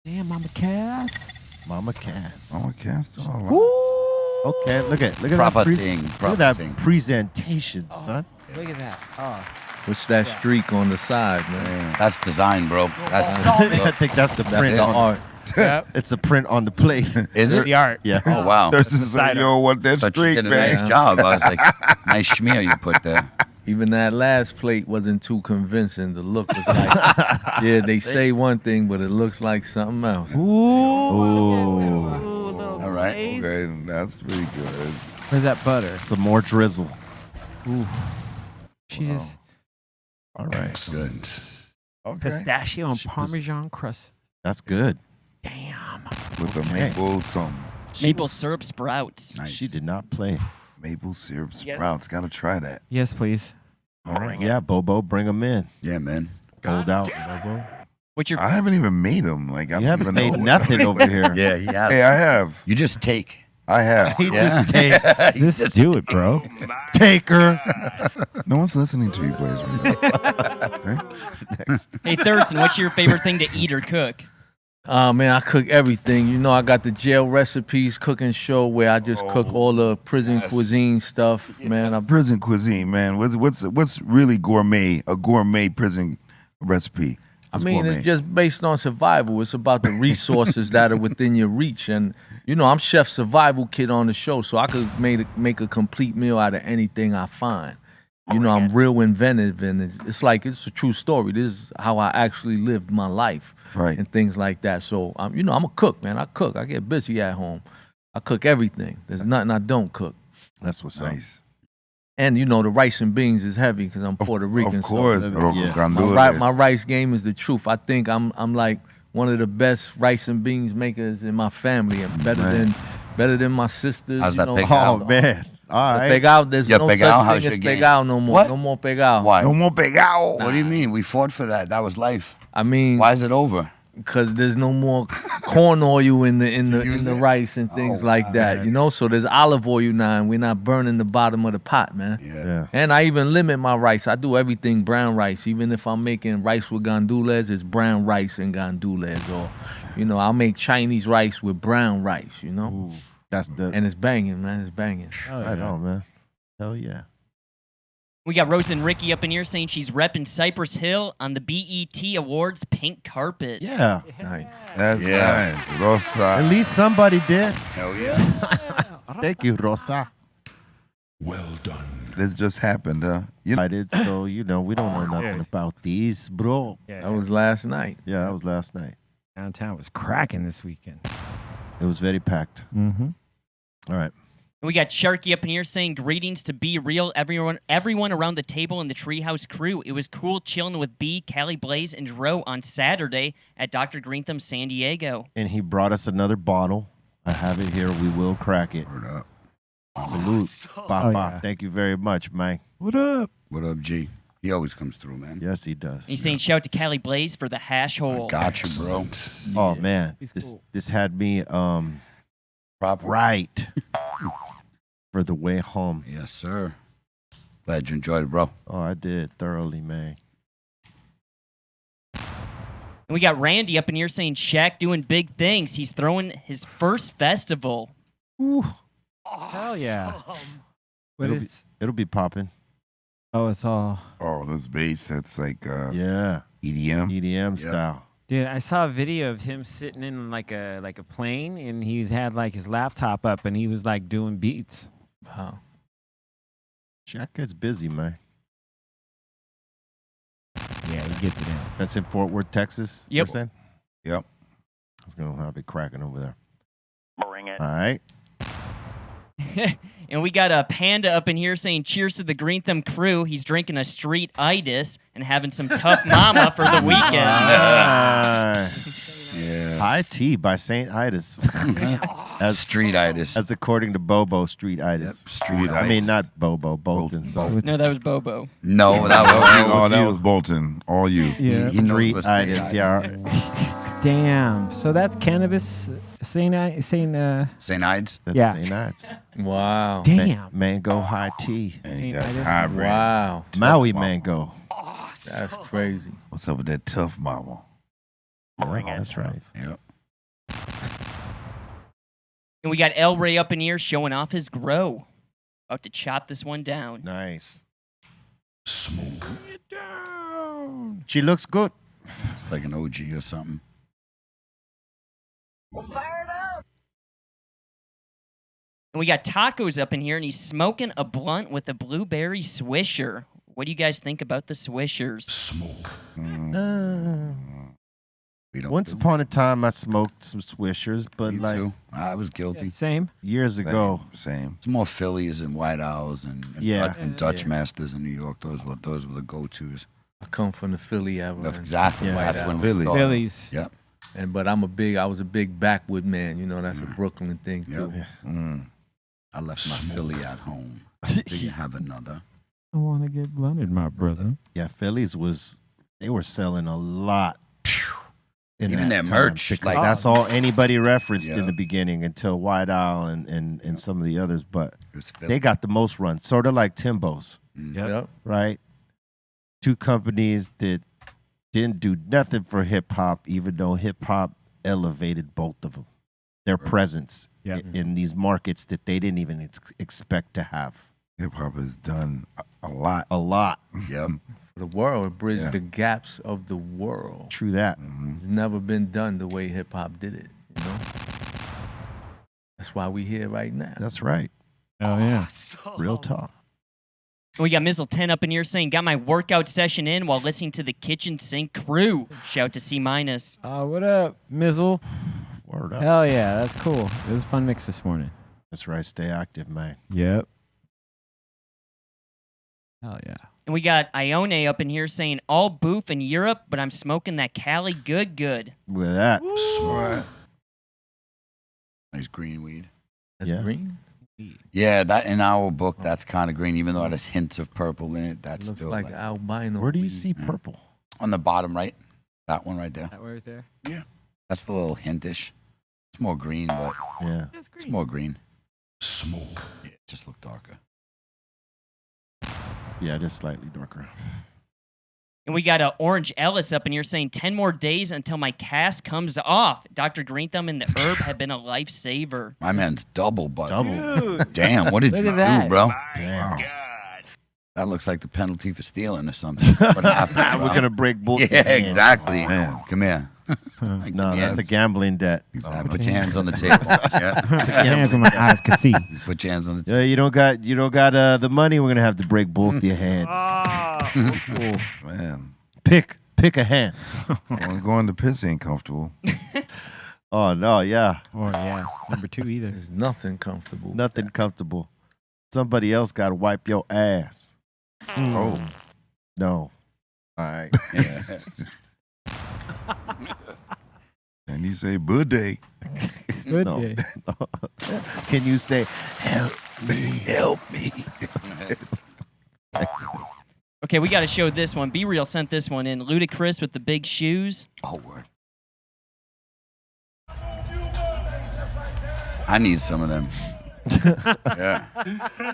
Damn, Mama Cass. Mama Cass. Oh, cast. Oh, Okay, look at Proper that. thing, Look proper at that thing. presentation, son. Look at that. Oh. What's that streak on the side, man? That's design, bro. That's I think that's the print The on art. Yep. It's a print on the plate. Is it? The art. Yeah. Oh, wow. Thurston said, yo, what that But you streak, did a man? nice job. I was like, nice schmear you put there. Even that last plate wasn't too convincing. The look was like, yeah, they say one thing, but it looks like something else. All right. Okay, that's pretty good. Where's that butter? Some more drizzle. She just All right. That's good. Okay. pistachio and She put- Parmesan crust. That's good. Damn. With the Okay. maple something. Maple syrup sprouts. Nice. She did not play. Maple syrup sprouts. Gotta try that. Yes, please. All right. Yeah, Bobo, bring them in. Yeah, man. Hold out, Bobo. What's your I haven't even made them. Like, I You don't haven't even made know. nothing over here. Yeah, he has. Hey, I have. You just take. I have. He Yeah. just takes. Just do it, bro. Take her. No one's listening to you, Blaze, right now. Okay? Hey Thurston, what's your favorite thing to eat or cook? Man, I cook everything. You know, I got the jail recipes cooking show where I just cook all the prison cuisine stuff. Man, Prison cuisine, man. What's really gourmet? A gourmet prison recipe. I What's mean, gourmet? it's just based on survival. It's about the resources that are within your reach. And, you know, I'm Chef Survival Kid on the show, so I could make a complete meal out of anything I find. You know, I'm real inventive, and it's like it's a true story. This is how I actually lived my life, Right. and things like that. So, you know, I'm a cook, man. I cook. I get busy at home. I cook everything. There's nothing I don't cook. That's what's up. Nice. And, you know, the rice and beans is heavy because I'm Puerto Rican. Of course. So Yeah. my rice game is the truth. I think I'm like one of the best rice and beans makers in my family, and better than my sisters. How's you that know. pegao? Oh, man. All right. Pegao, there's Yeah, no pegao, such how's thing your as game? pegao no more. What? No more pegao. Why? No more pegao. What do you mean? We fought for that. That was life. I mean, Why is it over? because there's no more corn oil in the rice and things like that. You know, so there's olive oil now, and we're not burning the bottom of the pot, man. Yeah. And I even limit my rice. I do everything brown rice. Even if I'm making rice with gandules, it's brown rice and gandules. Or, you know, I'll make Chinese rice with brown rice, you know? Ooh, that's the And it's banging, man. It's banging. right on, man. Hell yeah. We got Rose and Ricky up in here saying she's repping Cypress Hill on the BET Awards pink carpet. Yeah. Nice. That's Yeah. nice. Rosa. At least somebody did. Hell yeah. Thank you, Rosa. Well done. This just happened, you know. I did, so we don't know nothing about these, bro. That was last night. Yeah, that was last night. Downtown was cracking this weekend. It was very packed. Mm-hmm. All right. And we got Sharky up in here saying greetings to Be Real, everyone around the table in the Treehouse crew. It was cool chilling with B, Callie Blaze, and Dro on Saturday at Dr. Greenthumb San Diego. And he brought us another bottle. I have it here. We will crack it. Word up. Salute. Bop, Oh, bop. yeah. Thank you very much, man. What up? What up, G? He always comes through, man. Yes, he does. And he's saying shout out to Callie Blaze for the hash hole. Got you, bro. Oh man, He's this cool. this had me Proper. right for the way home. Yes, sir. Glad you enjoyed it, bro. Oh, I did thoroughly, man. And we got Randy up in here saying Shaq doing big things. He's throwing his first festival. Ooh, Hell yeah. What it'll, is? it'll be popping. Oh, it's all. Oh, this bass, that's like Yeah, EDM. EDM style. Dude, I saw a video of him sitting in like a plane, and he's had like his laptop up, and he was like doing beats. Wow. Jack gets busy, man. Yeah, he gets it in. That's in Fort Worth, Texas. Yep. You're saying? Yep. I was gonna have it cracking over there. Bring it. All right. And we got a Panda up in here saying cheers to the Greenthumb crew. He's drinking a street itis and having some tough mama for the weekend. Yeah. High tea by St. Itis. Street-itis. As according to Bobo, street itis. Yep, street I mean, itis. not Bobo, Bolton. So No, that was Bobo. No, that was Oh, that was Bolton. All you. Yeah. He knows street what itis, street-itis. yeah. Damn. So that's cannabis. Saint. St. Ides? That's Yeah. St. Itis. Wow. Damn. Mango high tea. And you St. got Itis. hybrid. Wow. Maui mango. That's crazy. What's up with that tough mama? Bring it. That's right. Yep. And we got El Ray up in here showing off his grow. About to chop this one down. Nice. She looks good. It's like an OG or something. And we got Tacos up in here, and he's smoking a blunt with a blueberry swisher. What do you guys think about the swishers? We don't Once do- upon a time, I smoked some Swishers, but Me like too. I was guilty. Same. years ago. Same. It's more Phillies and White Owls and, Yeah. and Dutch Masters in New York. Those were the go-tos. I come from the Philly era. Exactly. Yeah. That's when we Philly. started. Phillies. Yep. But I was a big backwood man. You know, that's a Brooklyn thing too. Yep. I left my Philly at home. Didn't have another. I want to get blunted, my brother. Yeah, Phillies they were selling a lot. In Even that their time, merch, because like- that's all anybody referenced in Yeah. the beginning until White Owl and some of the others. But It was Philly. they got the most run, sort of like Timbo's, Yep. right? Two companies that didn't do nothing for hip hop, even though hip hop elevated both of them. Their presence Yeah. in these markets that they didn't even expect to have. Hip hop has done a lot. A lot. Yep. For the world, it bridged Yeah. the gaps of the world. True that. It's never been done the way hip hop did it. You know. That's why we here right now. That's right. Oh yeah. Real talk. And we got Mizzle 10 up in here saying, got my workout session in while listening to the Kitchen Sink crew. Shout to C-. What up, Mizzle? Word up. Hell yeah, that's cool. It was a fun mix this morning. That's right. Stay active, man. Yep. Hell yeah. And we got Ione up in here saying, all boof in Europe, but I'm smoking that Cali good. With that. Nice green weed. That's Yeah. green. Yeah, that in our book, that's kind of green, even though there's hints of purple in it. That's Looks still like like albino. Where do you weed. see purple? on the bottom right. That one right there. That right there. That's a little hintish. It's more green, but Yeah. it's more green. Yeah, it just look darker. Yeah, just slightly darker. And we got Orange Ellis up in here saying 10 more days until my cast comes off. Dr. Greenthumb and the herb have been a lifesaver. My man's double, but Double. damn, what did Look you at do, that. bro? Damn. That looks like the penalty for stealing or something. What happened, We're bro? gonna break both. Yeah, hands. exactly. Man. Come here. No, that's a gambling debt. Exactly. Put your hands on the table. Yeah. Put your hands on my eyes can see. Put your hands on the table. Yeah, you don't got the money. We're gonna have to break both your hands. Man, Pick a hand. going to piss ain't comfortable. Oh no, yeah, Oh yeah, number 2 either. There's nothing comfortable. nothing comfortable. Somebody else got to wipe your ass. Oh, No, all right. Yeah. and you say "good day." Good No. day. Can you say help me? Help me. Okay, we got to show this one. Be Real sent this one in. Ludacris with the big shoes. Oh, word. I need some of them. Yeah.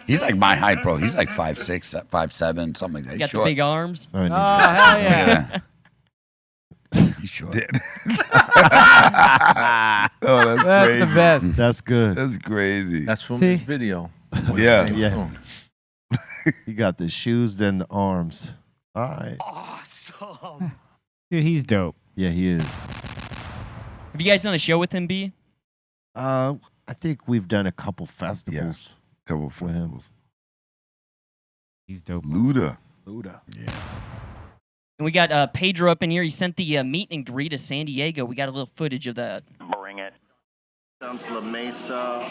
He's like my height, bro. He's like 5'6", 5'7", something like that. You He's got short. the big arms. Oh, Oh hell yeah! He's short. Oh, that's That's crazy. the best. That's good. That's crazy. That's from See? the video. Yeah. Yeah. You got the shoes, then the arms. All right. Dude, he's dope. Yeah, he is. Have you guys done a show with him, B? I think we've done a couple festivals. Couple of festivals. He's dope. Luda. Yeah. And we got Pedro up in here. He sent the meet and greet to San Diego. We got a little footage of that. Bring it. Comes La Mesa,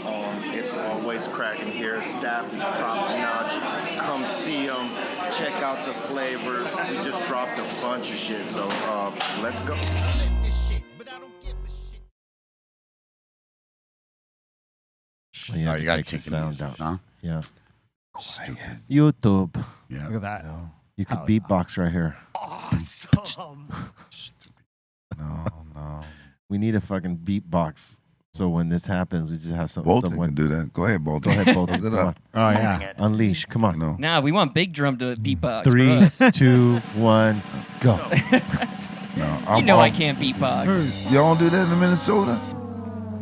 it's always cracking here. Staff is top notch. Come see them, check out the flavors. We just dropped a bunch of shit, so let's go. Yeah, Oh, you gotta take the take the sound music, out. huh? Yeah. Stupid. YouTube. Yeah. Look at that. You could beatbox right here. No. We need a fucking beatbox. So when this happens, we just have Bolton someone can do that. Go ahead, Bolton. Go ahead, Bolton. Hold it Come up. on. Oh yeah. Unleash. Come on. No. Nah, we want Big Drum to beatbox. 3, for us. 2, 1, go. No. You know I can't beatbox. Y'all don't do that in Minnesota?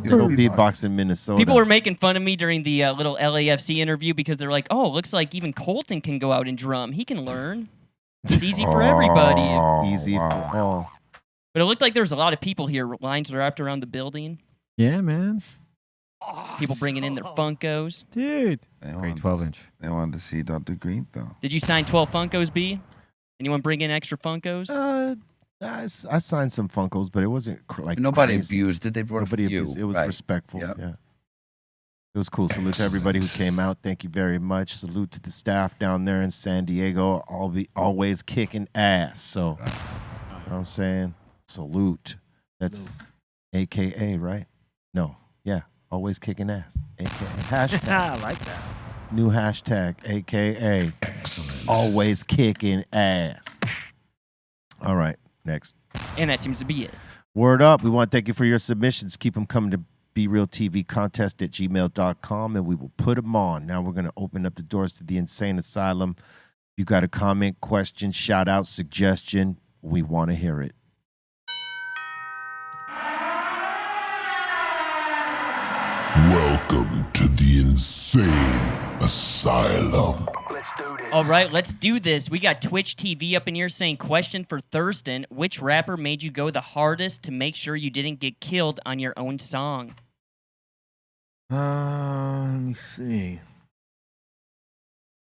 You No don't beatbox in Minnesota. People were making fun of me during the little LAFC interview because they're like, "Oh, looks like even Colton can go out and drum. He can learn. It's easy for everybody." Easy for all. But it looked like there was a lot of people here. Lines wrapped around the building. Yeah, man. People bringing in their Funkos. Dude. They Great wanted, 12-inch. they wanted to see Dr. Greenthumb. Did you sign 12 Funkos, B? Anyone bring in extra Funkos? I signed some Funkos, but it wasn't like Nobody crazy. abused it. They brought Nobody it for you. abused it. It was Right. respectful. Yep. Yeah. It was cool. Salute to everybody who came out. Thank you very much. Salute to the staff down there in San Diego. Always kicking ass. So, you know what I'm saying? Salute. That's AKA, right? No. Yeah. Always kicking ass. AKA. Hashtag. I like that. New hashtag. AKA. Always kicking ass. All right. Next. And that seems to be it. Word up. We want to thank you for your submissions. Keep them coming to BeRealTVContest@gmail.com, and we will put them on. Now we're going to open up the doors to the Insane Asylum. You got a comment, question, shout out, suggestion. We want to hear it. Welcome to the Insane Asylum. All right, let's do this. We got Twitch TV up in here saying, question for Thirstin. Which rapper made you go the hardest to make sure you didn't get killed on your own song? Let me see.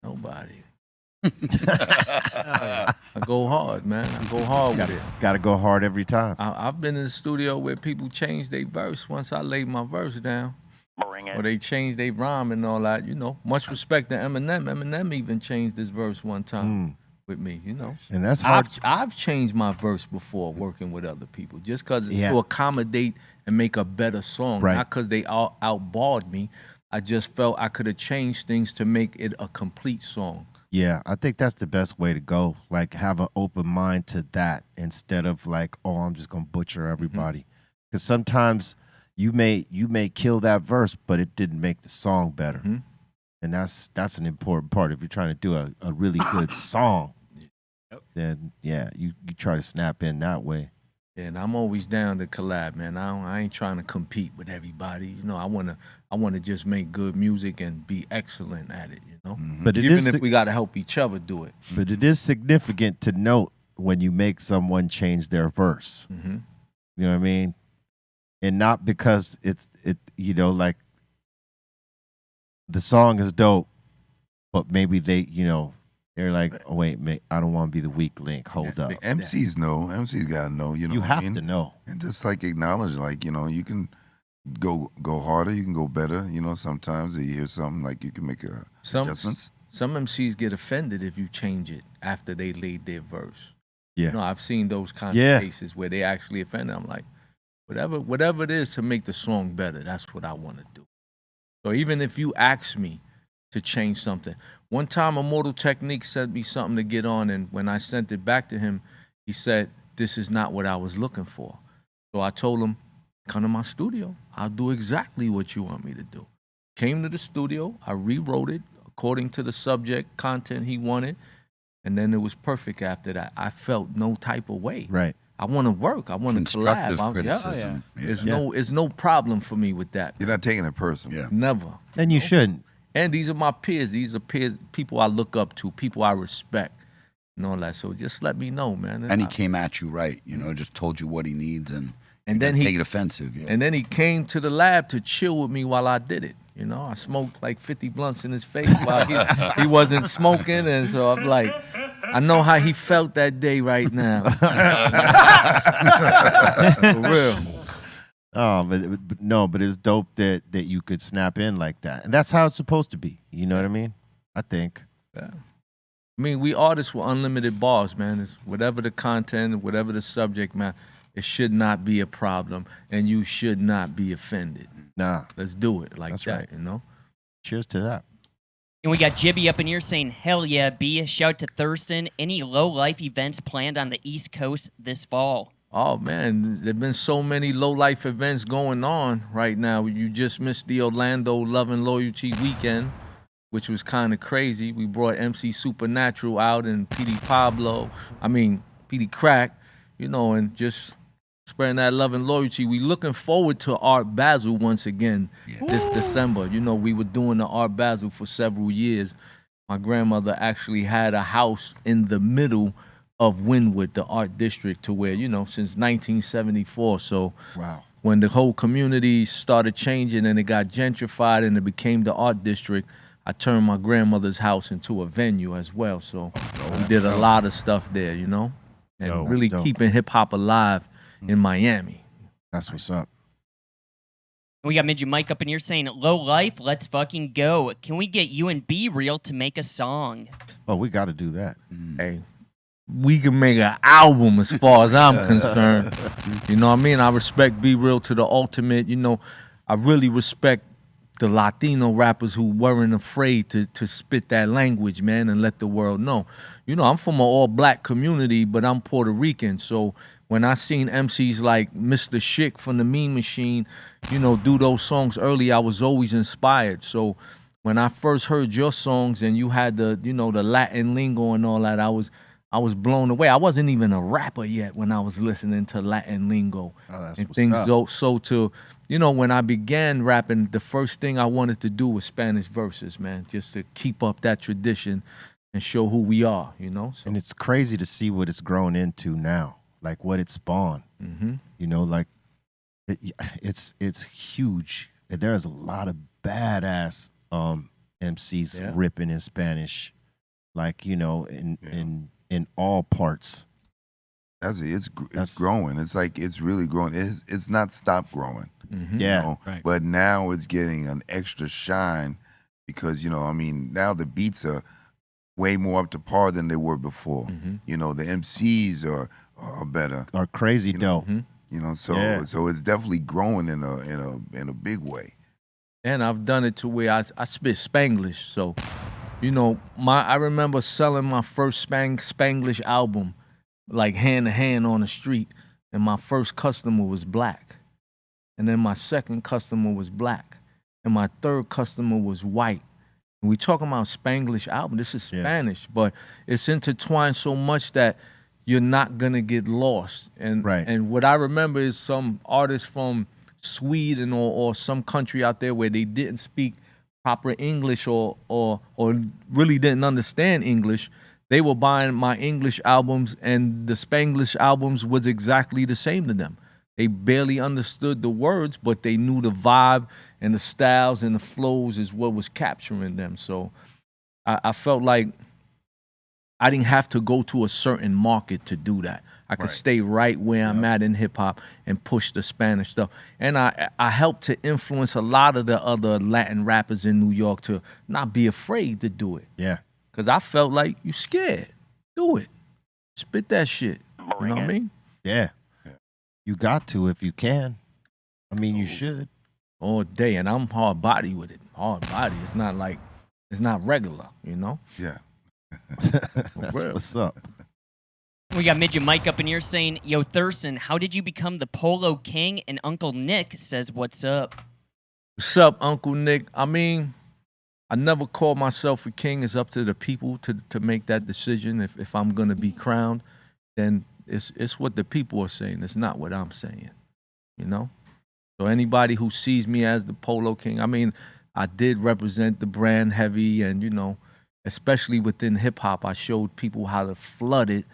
Nobody. I go hard, man. I go hard with it. Got to go hard every time. I've been in the studio where people change their verse once I laid my verse down. Bring it. Or they change their rhyme and all that, you know. Much respect to Eminem. Eminem even changed his verse one time with me, you know. And that's hard. I've changed my verse before working with other people just because Yeah. to accommodate and make a better song. Right. Not because they outbarred me. I just felt I could have changed things to make it a complete song. Yeah, I think that's the best way to go. Like, have an open mind to that instead of like, oh, I'm just going to butcher everybody. Because sometimes you may kill that verse, but it didn't make the song better. And that's an important part. If you're trying to do a really good song, then yeah, you try to snap in that way. Yeah, and I'm always down to collab, man. I ain't trying to compete with everybody. You know, I wanna just make good music and be excellent at it. You know, But it even is if we gotta help each other do it. But it is significant to note when you make someone change their verse. You know what I mean? And not because you know, like the song is dope, but maybe they're like, oh wait, mate, I don't want to be the weak link. Hold up. MCs know. MCs gotta know. You know, You what have I mean? to know. And just like acknowledge, like, you know, you can go harder, you can go better. You know, sometimes you hear something like you can make adjustments. Some MCs get offended if you change it after they laid their verse. Yeah. You know, I've seen those kind Yeah. of cases where they actually offended. I'm like, whatever it is to make the song better, that's what I want to do. So even if you ask me to change something. One time Immortal Technique sent me something to get on, and when I sent it back to him, he said, this is not what I was looking for. So I told him, come to my studio. I'll do exactly what you want me to do. Came to the studio, I rewrote it according to the subject content he wanted, and then it was perfect after that. I felt no type of way. Right. I want to work. I want to collab. Constructive criticism. Yeah. There's no problem for me with that. You're not taking it personal. Yeah. Never. And you shouldn't. And these are my peers. These are peers, people I look up to, people I respect, and all that. So just let me know, man. And he came at you right, you know, just told you what he needs, and then he he take it offensive. Yeah. And then he came to the lab to chill with me while I did it. You know, I smoked like 50 blunts in his face while he wasn't smoking, and so I'm like, I know how he felt that day right now. For real. Oh, but it's dope that you could snap in like that, and that's how it's supposed to be. You know what I mean? I think. Yeah. I mean, we artists with unlimited bars, man. It's whatever the content, whatever the subject, man. It should not be a problem, and you should not be offended. Nah, let's do it like that's that. right. You know. Cheers to that. And we got Jibby up in here saying, hell yeah, B. Shout to Thurston. Any low-life events planned on the East Coast this fall? Oh, man, there have been so many low-life events going on right now. You just missed the Orlando Love and Loyalty weekend, which was kind of crazy. We brought MC Supernatural out and PD Crack, you know, and just spreading that love and loyalty. We looking forward to Art Basel once again this December. You know, we were doing the Art Basel for several years. My grandmother actually had a house in the middle of Wynwood, the art district, to where, you know, since 1974. So wow. When the whole community started changing and it got gentrified and it became the art district, I turned my grandmother's house into a venue as well. So we did a lot of stuff there, you know, and really keeping hip hop alive in Miami. That's what's up. We got Midget Mike up in here saying, low life, let's fucking go. Can we get you and Be Real to make a song? Oh, we got to do that. Hey, we can make an album as far as I'm concerned. You know what I mean? I respect Be Real to the ultimate. You know, I really respect the Latino rappers who weren't afraid to spit that language, man, and let the world know. You know, I'm from an all-black community, but I'm Puerto Rican, so when I seen MCs like Mr. Schick from the Mean Machine, you know, do those songs early, I was always inspired. So when I first heard your songs and you had the, you know, the Latin lingo and all that, I was blown away. I wasn't even a rapper yet when I was listening to Latin lingo and things. So to, you know, when I began rapping, the first thing I wanted to do was Spanish verses, man, just to keep up that tradition and show who we are, you know. So. And it's crazy to see what it's grown into now. Like what it spawned, you know, like it's huge. There's a lot of badass MCs ripping in Spanish, like, you know, in all parts. It's growing. It's like it's really growing. It's not stopped growing. Yeah, you know? right. But now it's getting an extra shine because, you know, I mean, now the beats are way more up to par than they were before. You know, the MCs are better. Are crazy dope. You know, so it's definitely growing in a big way. And I've done it to where I spit Spanglish. So, you know, I remember selling my first Spanglish album like hand to hand on the street, and my first customer was black. And then my second customer was black. And my third customer was white. And we talking about Spanglish album. This is Spanish, but it's intertwined so much that you're not gonna get lost. And what I remember is some artists from Sweden or some country out there where they didn't speak proper English or really didn't understand English. They were buying my English albums, and the Spanglish albums was exactly the same to them. They barely understood the words, but they knew the vibe and the styles and the flows is what was capturing them. So I felt like I didn't have to go to a certain market to do that. I could stay right where I'm at in hip hop and push the Spanish stuff. And I helped to influence a lot of the other Latin rappers in New York to not be afraid to do it. Yeah. Because I felt like, you scared. Do it. Spit that shit. You know what I mean? Yeah. You got to if you can. I mean, you should. All day. And I'm hard body with it. Hard body. It's not like, it's not regular, you know? Yeah. That's what's up. We got Midget Mike up in here saying, "Yo, Thirstin, how did you become the Polo King?" And Uncle Nick says, "What's up?" What's up, Uncle Nick? I mean, I never called myself a king. It's up to the people to make that decision. If I'm gonna be crowned, then it's what the people are saying. It's not what I'm saying. You know? So anybody who sees me as the Polo King, I mean, I did represent the brand heavy, and you know, especially within hip hop, I showed people how to flood it.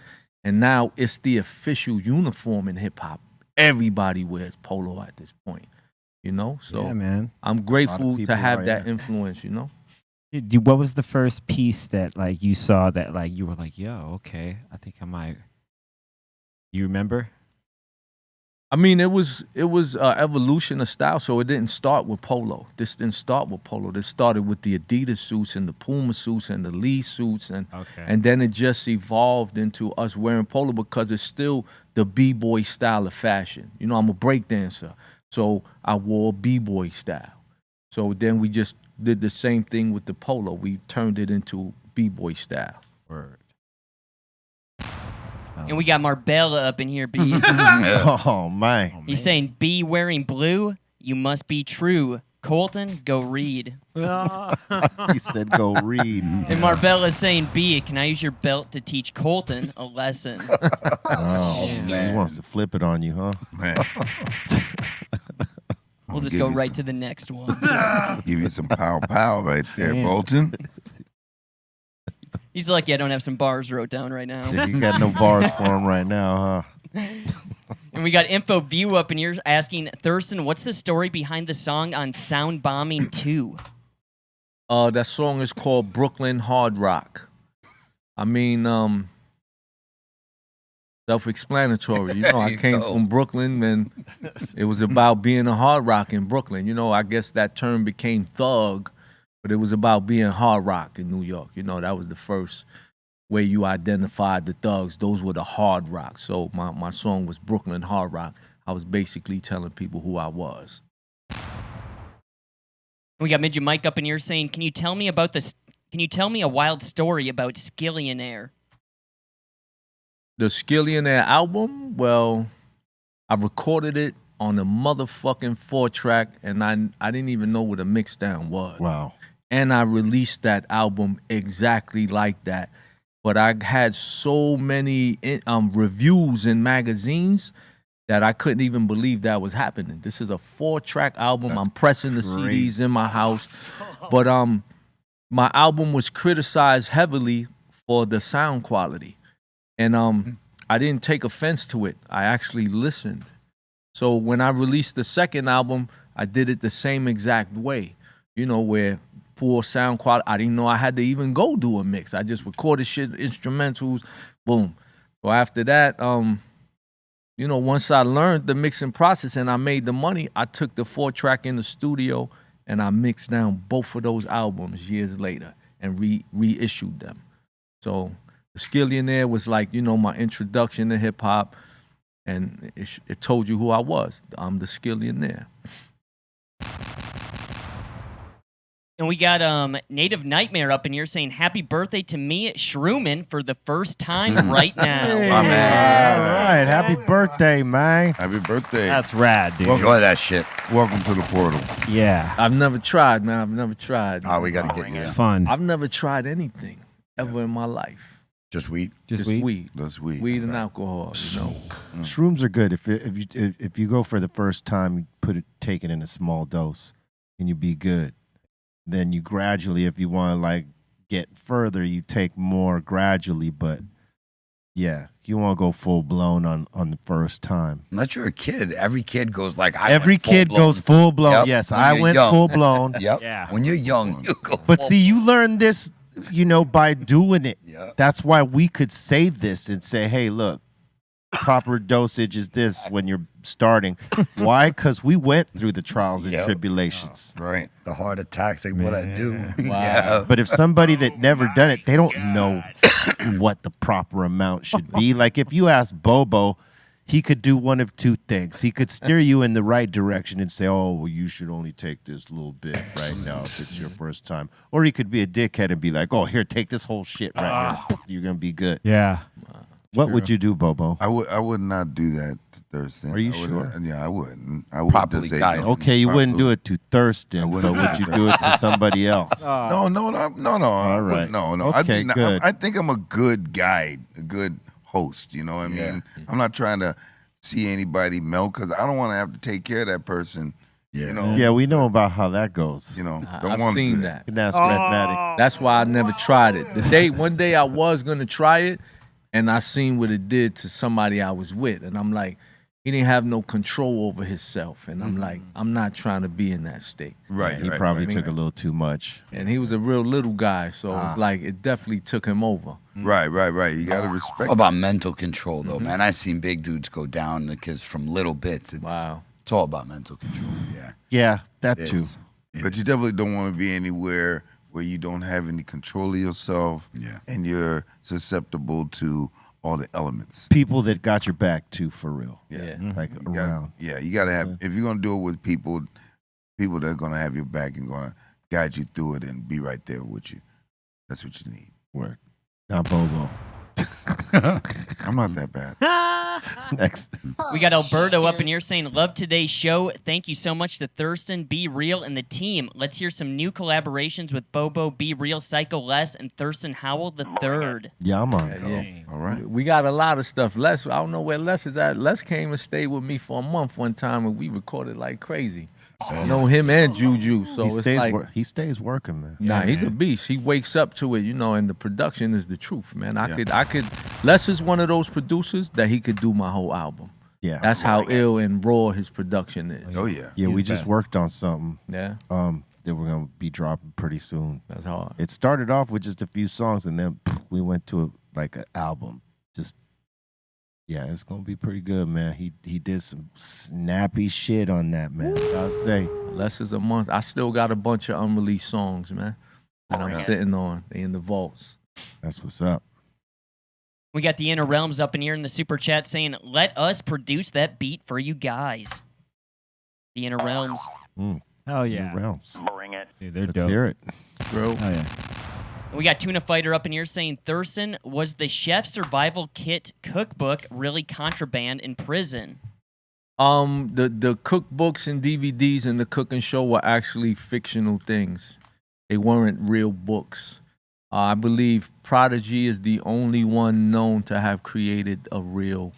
And now it's the official uniform in hip hop. Everybody wears polo at this point, you know? So Yeah, man. I'm grateful to people have are, that yeah. influence, you know? What was the first piece that like you saw that like you were like, yo, okay, I think I might. You remember? I mean, it was evolution of style, so it didn't start with polo. This didn't start with polo. This started with the Adidas suits and the Puma suits and the Lee suits, and then it just evolved into us wearing polo because it's still the b-boy style of fashion. You know, I'm a break dancer, so I wore b-boy style. So then we just did the same thing with the polo. We turned it into b-boy style. Word. And we got Marbella up in here, B. Oh, man. He's saying, "B wearing blue, you must be true. Colton, go read." He said go read. And Marbella's saying, "B, can I use your belt to teach Colton a lesson?" Oh, man. He wants to flip it on you, huh? Man. We'll just go right to the next one. Give you some pow right there, Man. Bolton. He's lucky I don't have some bars wrote down right now. You got no bars for him right now, huh? And we got Info View up in here asking, "Thirstin, what's the story behind the song on Sound Bombing 2? That song is called Brooklyn Hard Rock. I mean, self-explanatory. You know, I came from Brooklyn, and it was about being a hard rock in Brooklyn. You know, I guess that term became thug, but it was about being hard rock in New York. You know, that was the first way you identified the thugs. Those were the hard rock. So my song was Brooklyn Hard Rock. I was basically telling people who I was. We got Midget Mike up in here saying, "Can you tell me about this? Can you tell me a wild story about Skillionaire?" The Skillionaire album, well, I recorded it on a motherfucking 4-track, and I didn't even know what a mixdown was. Wow. And I released that album exactly like that. But I had so many reviews in magazines that I couldn't even believe that was happening. This is a 4-track album. That's I'm pressing the crazy. CDs in my house. But my album was criticized heavily for the sound quality. And I didn't take offense to it. I actually listened. So when I released the second album, I did it the same exact way. You know, where poor sound quality, I didn't know I had to even go do a mix. I just recorded shit, instrumentals, boom. So after that, you know, once I learned the mixing process and I made the money, I took the 4-track in the studio and I mixed down both of those albums years later and reissued them. So the Skillionaire was like, you know, my introduction to hip hop, and it told you who I was. I'm the Skillionaire. And we got Native Nightmare up in here saying, "Happy birthday to me, Shroomin, for the first time right now." Hey, all right. Happy birthday, man. Happy birthday. That's rad, dude. Enjoy that shit. Welcome to the portal. Yeah. I've never tried, man. I've never tried. Oh, we got to get you. It's fun. I've never tried anything ever in my life. Just weed. Just weed. weed. That's weed. Weed and alcohol, you know. Shrooms are good. If you go for the first time, you take it in a small dose, and you be good. Then you gradually, if you want to like get further, you take more gradually. But Yeah, you want to go full blown on the first time. Unless you're a kid, every kid goes like I Every went full kid blown. goes full blown. Yep. Yes, When I you're went young. full blown. Yep. Yeah. When you're young, you go. But full see, you learn this, by doing it. Yeah. That's why we could say this and say, hey, look, proper dosage is this when you're starting. Why? Because we went through the trials and Yep. tribulations. Right. The heart attacks, like what I do. Wow. Yeah. But if somebody that never done it, they don't know what the proper amount should be. Like if you ask Bobo, he could do one of two things. He could steer you in the right direction and say, oh, well, you should only take this little bit right now if it's your first time. Or he could be a dickhead and be like, oh, here, take this whole shit right here. You're going to be good. Yeah. What would you do, Bobo? I would not do that to Thurston. Are you I would sure? not- Yeah, I wouldn't. I would Properly just say guided. no. Okay, you wouldn't do Properly. it to Thurston, but wouldn't. would you do it to somebody else? No. I All right. wouldn't. No. Okay, good. I think I'm a good guide, a good host. You know what I mean? I'm not trying to see anybody melt because I don't want to have to take care of that person. Yeah. You know. Yeah, we know about how that goes. You know. I've want to seen do that. And that's Redmatic. That's why I never tried it. One day I was gonna try it, and I seen what it did to somebody I was with, and I'm like, he didn't have no control over himself, and I'm like, I'm not trying to be in that state. Right. He probably took a little too much. And he was a real little guy, so it's like it definitely took him over. Right. You got to respect. It's all about mental control, though, man. I've seen big dudes go down because from little bits. It's, Wow. It's all about mental control. Yeah. Yeah, that It too. is. But you definitely don't want to be anywhere where you don't have any control of yourself. Yeah. And you're susceptible to all the elements. People that got your back too, for real. Yeah. Like You gotta- around. you got to have, if you're going to do it with people that are going to have your back and going to guide you through it and be right there with you. That's what you need. Work. Not Bobo. I'm not that bad. Next. We got Alberto up in here saying, love today's show. Thank you so much to Thurston, Be Real, and the team. Let's hear some new collaborations with Bobo, Be Real, Psycho Les, and Thirstin Howl the Third. Yeah, man. Yeah. All right. We got a lot of stuff. Les, I don't know where Les is at. Les came and stayed with me for a month one time, and we recorded like crazy. I know him and Juju, so it's like he stays working, man. nah, he's a beast. He wakes up to it, and the production is the truth, man. I could. Les is one of those producers that he could do my whole album. Yeah. That's how ill and raw his production is. Oh, yeah. Yeah, He's we the just best. worked on something. Yeah, That we're gonna be dropping pretty soon. that's hard. It started off with just a few songs, and then we went to like an album. Just yeah, it's gonna be pretty good, man. He did some snappy shit on that, man. I'll say. Les is a month. I still got a bunch of unreleased songs, man, that I'm sitting on. They in the vaults. That's what's up. We got the Inner Realms up in here in the super chat saying, let us produce that beat for you guys. The Inner Realms. Hell yeah. Realms. Bring it. Dude, they're Let's dope. hear it. Bro. Oh, yeah. We got Tuna Fighter up in here saying, Thurston, was the Chef Survival Kit cookbook really contraband in prison? The cookbooks and DVDs and the cooking show were actually fictional things. They weren't real books. I believe Prodigy is the only one known to have created a real,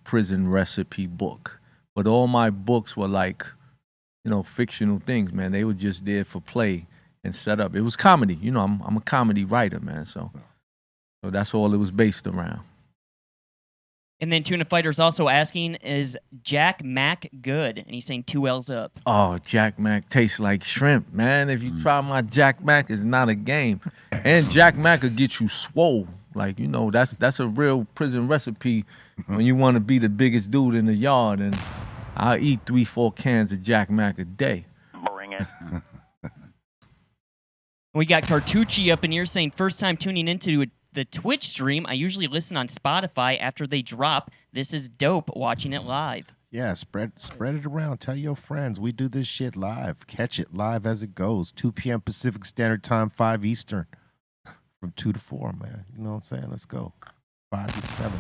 prison recipe book. But all my books were like, fictional things, man. They were just there for play and set up. It was comedy. I'm a comedy writer, man. So that's all it was based around. And then Tuna Fighter's also asking, is Jack Mac good? And he's saying 2 L's up. Oh, Jack Mac tastes like shrimp, man. If you try my Jack Mac, it's not a game. And Jack Mac will get you swole. Like, that's a real prison recipe when you want to be the biggest dude in the yard. And I'll eat 3-4 cans of Jack Mac a day. Bring it. We got Cartucci up in here saying, first time tuning into the Twitch stream. I usually listen on Spotify after they drop. This is dope watching it live. Yeah, spread it around. Tell your friends. We do this shit live. Catch it live as it goes. 2 p.m. Pacific Standard Time, 5 Eastern. From 2 to 4, man. You know what I'm saying? Let's go. 5 to 7.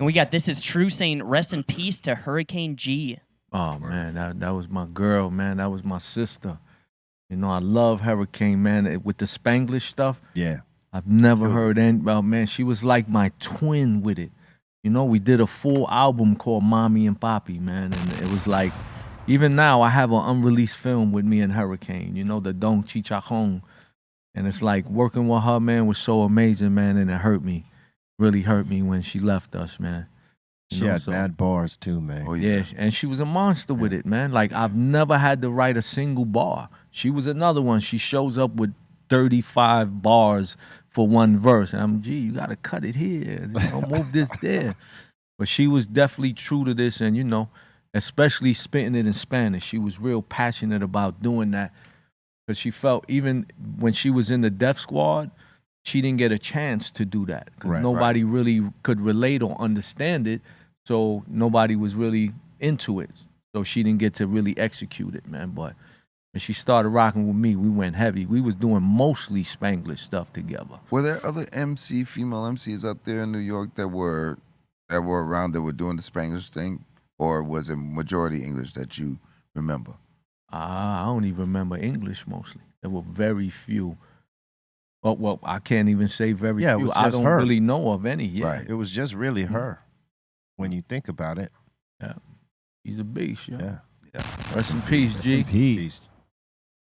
And we got This Is True saying, rest in peace to Hurricane G. Oh, man, that was my girl, man. That was my sister. I love Hurricane, man. With the Spanglish stuff. Yeah. I've never heard any. Well, man, she was like my twin with it. We did a full album called Mommy and Papi, man, and it was like, even now I have an unreleased film with me and Hurricane. The Don Chichajong, and it's like working with her, man, was so amazing, man, and it hurt me. really hurt me when she left us, man. You She know, had so- mad bars too, man. yeah, and she was a monster with it, man. Like, I've never had to write a single bar. She was another one. She shows up with 35 bars for one verse. And I'm, gee, you got to cut it here. You know, move this there. But she was definitely true to this. And, you know, especially spitting it in Spanish. She was real passionate about doing that. Because she felt, even when she was in the Def Squad, she didn't get a chance to do that. 'Cause Right, nobody really could relate or understand it. So nobody was really into it. So she didn't get to really execute it, man. But when she started rocking with me, we went heavy. We was doing mostly Spanglish stuff together. Were there other female MCs out there in New York that were around that were doing the Spanglish thing, or was it majority English that you remember? I don't even remember English mostly. There were very few. Well, I can't even say very Yeah, it few. was I just don't her. really know of any. Yeah. Right. It was just really her when you think about it. Yeah. He's a beast, yo. Yeah. Rest in peace, G. Peace.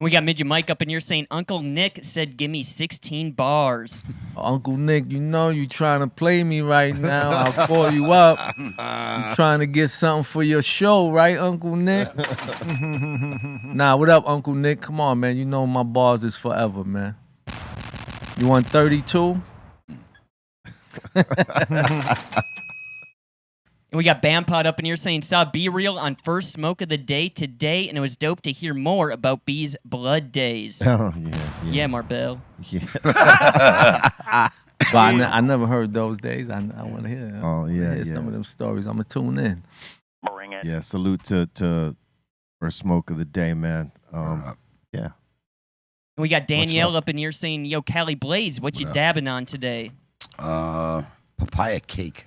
We got Midget Mike up in here saying Uncle Nick said, "Give me 16 bars." Uncle Nick, you know you trying to play me right now. I'll call you up. You trying to get something for your show, right, Uncle Nick? Nah, what up, Uncle Nick? Come on, man. You know my bars is forever, man. You want 32? And we got Bampod up in here saying, "Saw B Real on First Smoke of the Day today, and it was dope to hear more about B's blood days." Oh, yeah. Yeah, Marbell. Yeah. But I never heard those days. I want to hear. Oh, yeah, hear some of them stories. I'm gonna tune in. Bring it. Yeah, salute to First Smoke of the Day, man. Yeah. And we got Danielle up? up in here saying, "Yo, Cali Blaze, what you dabbing on today?" Papaya cake.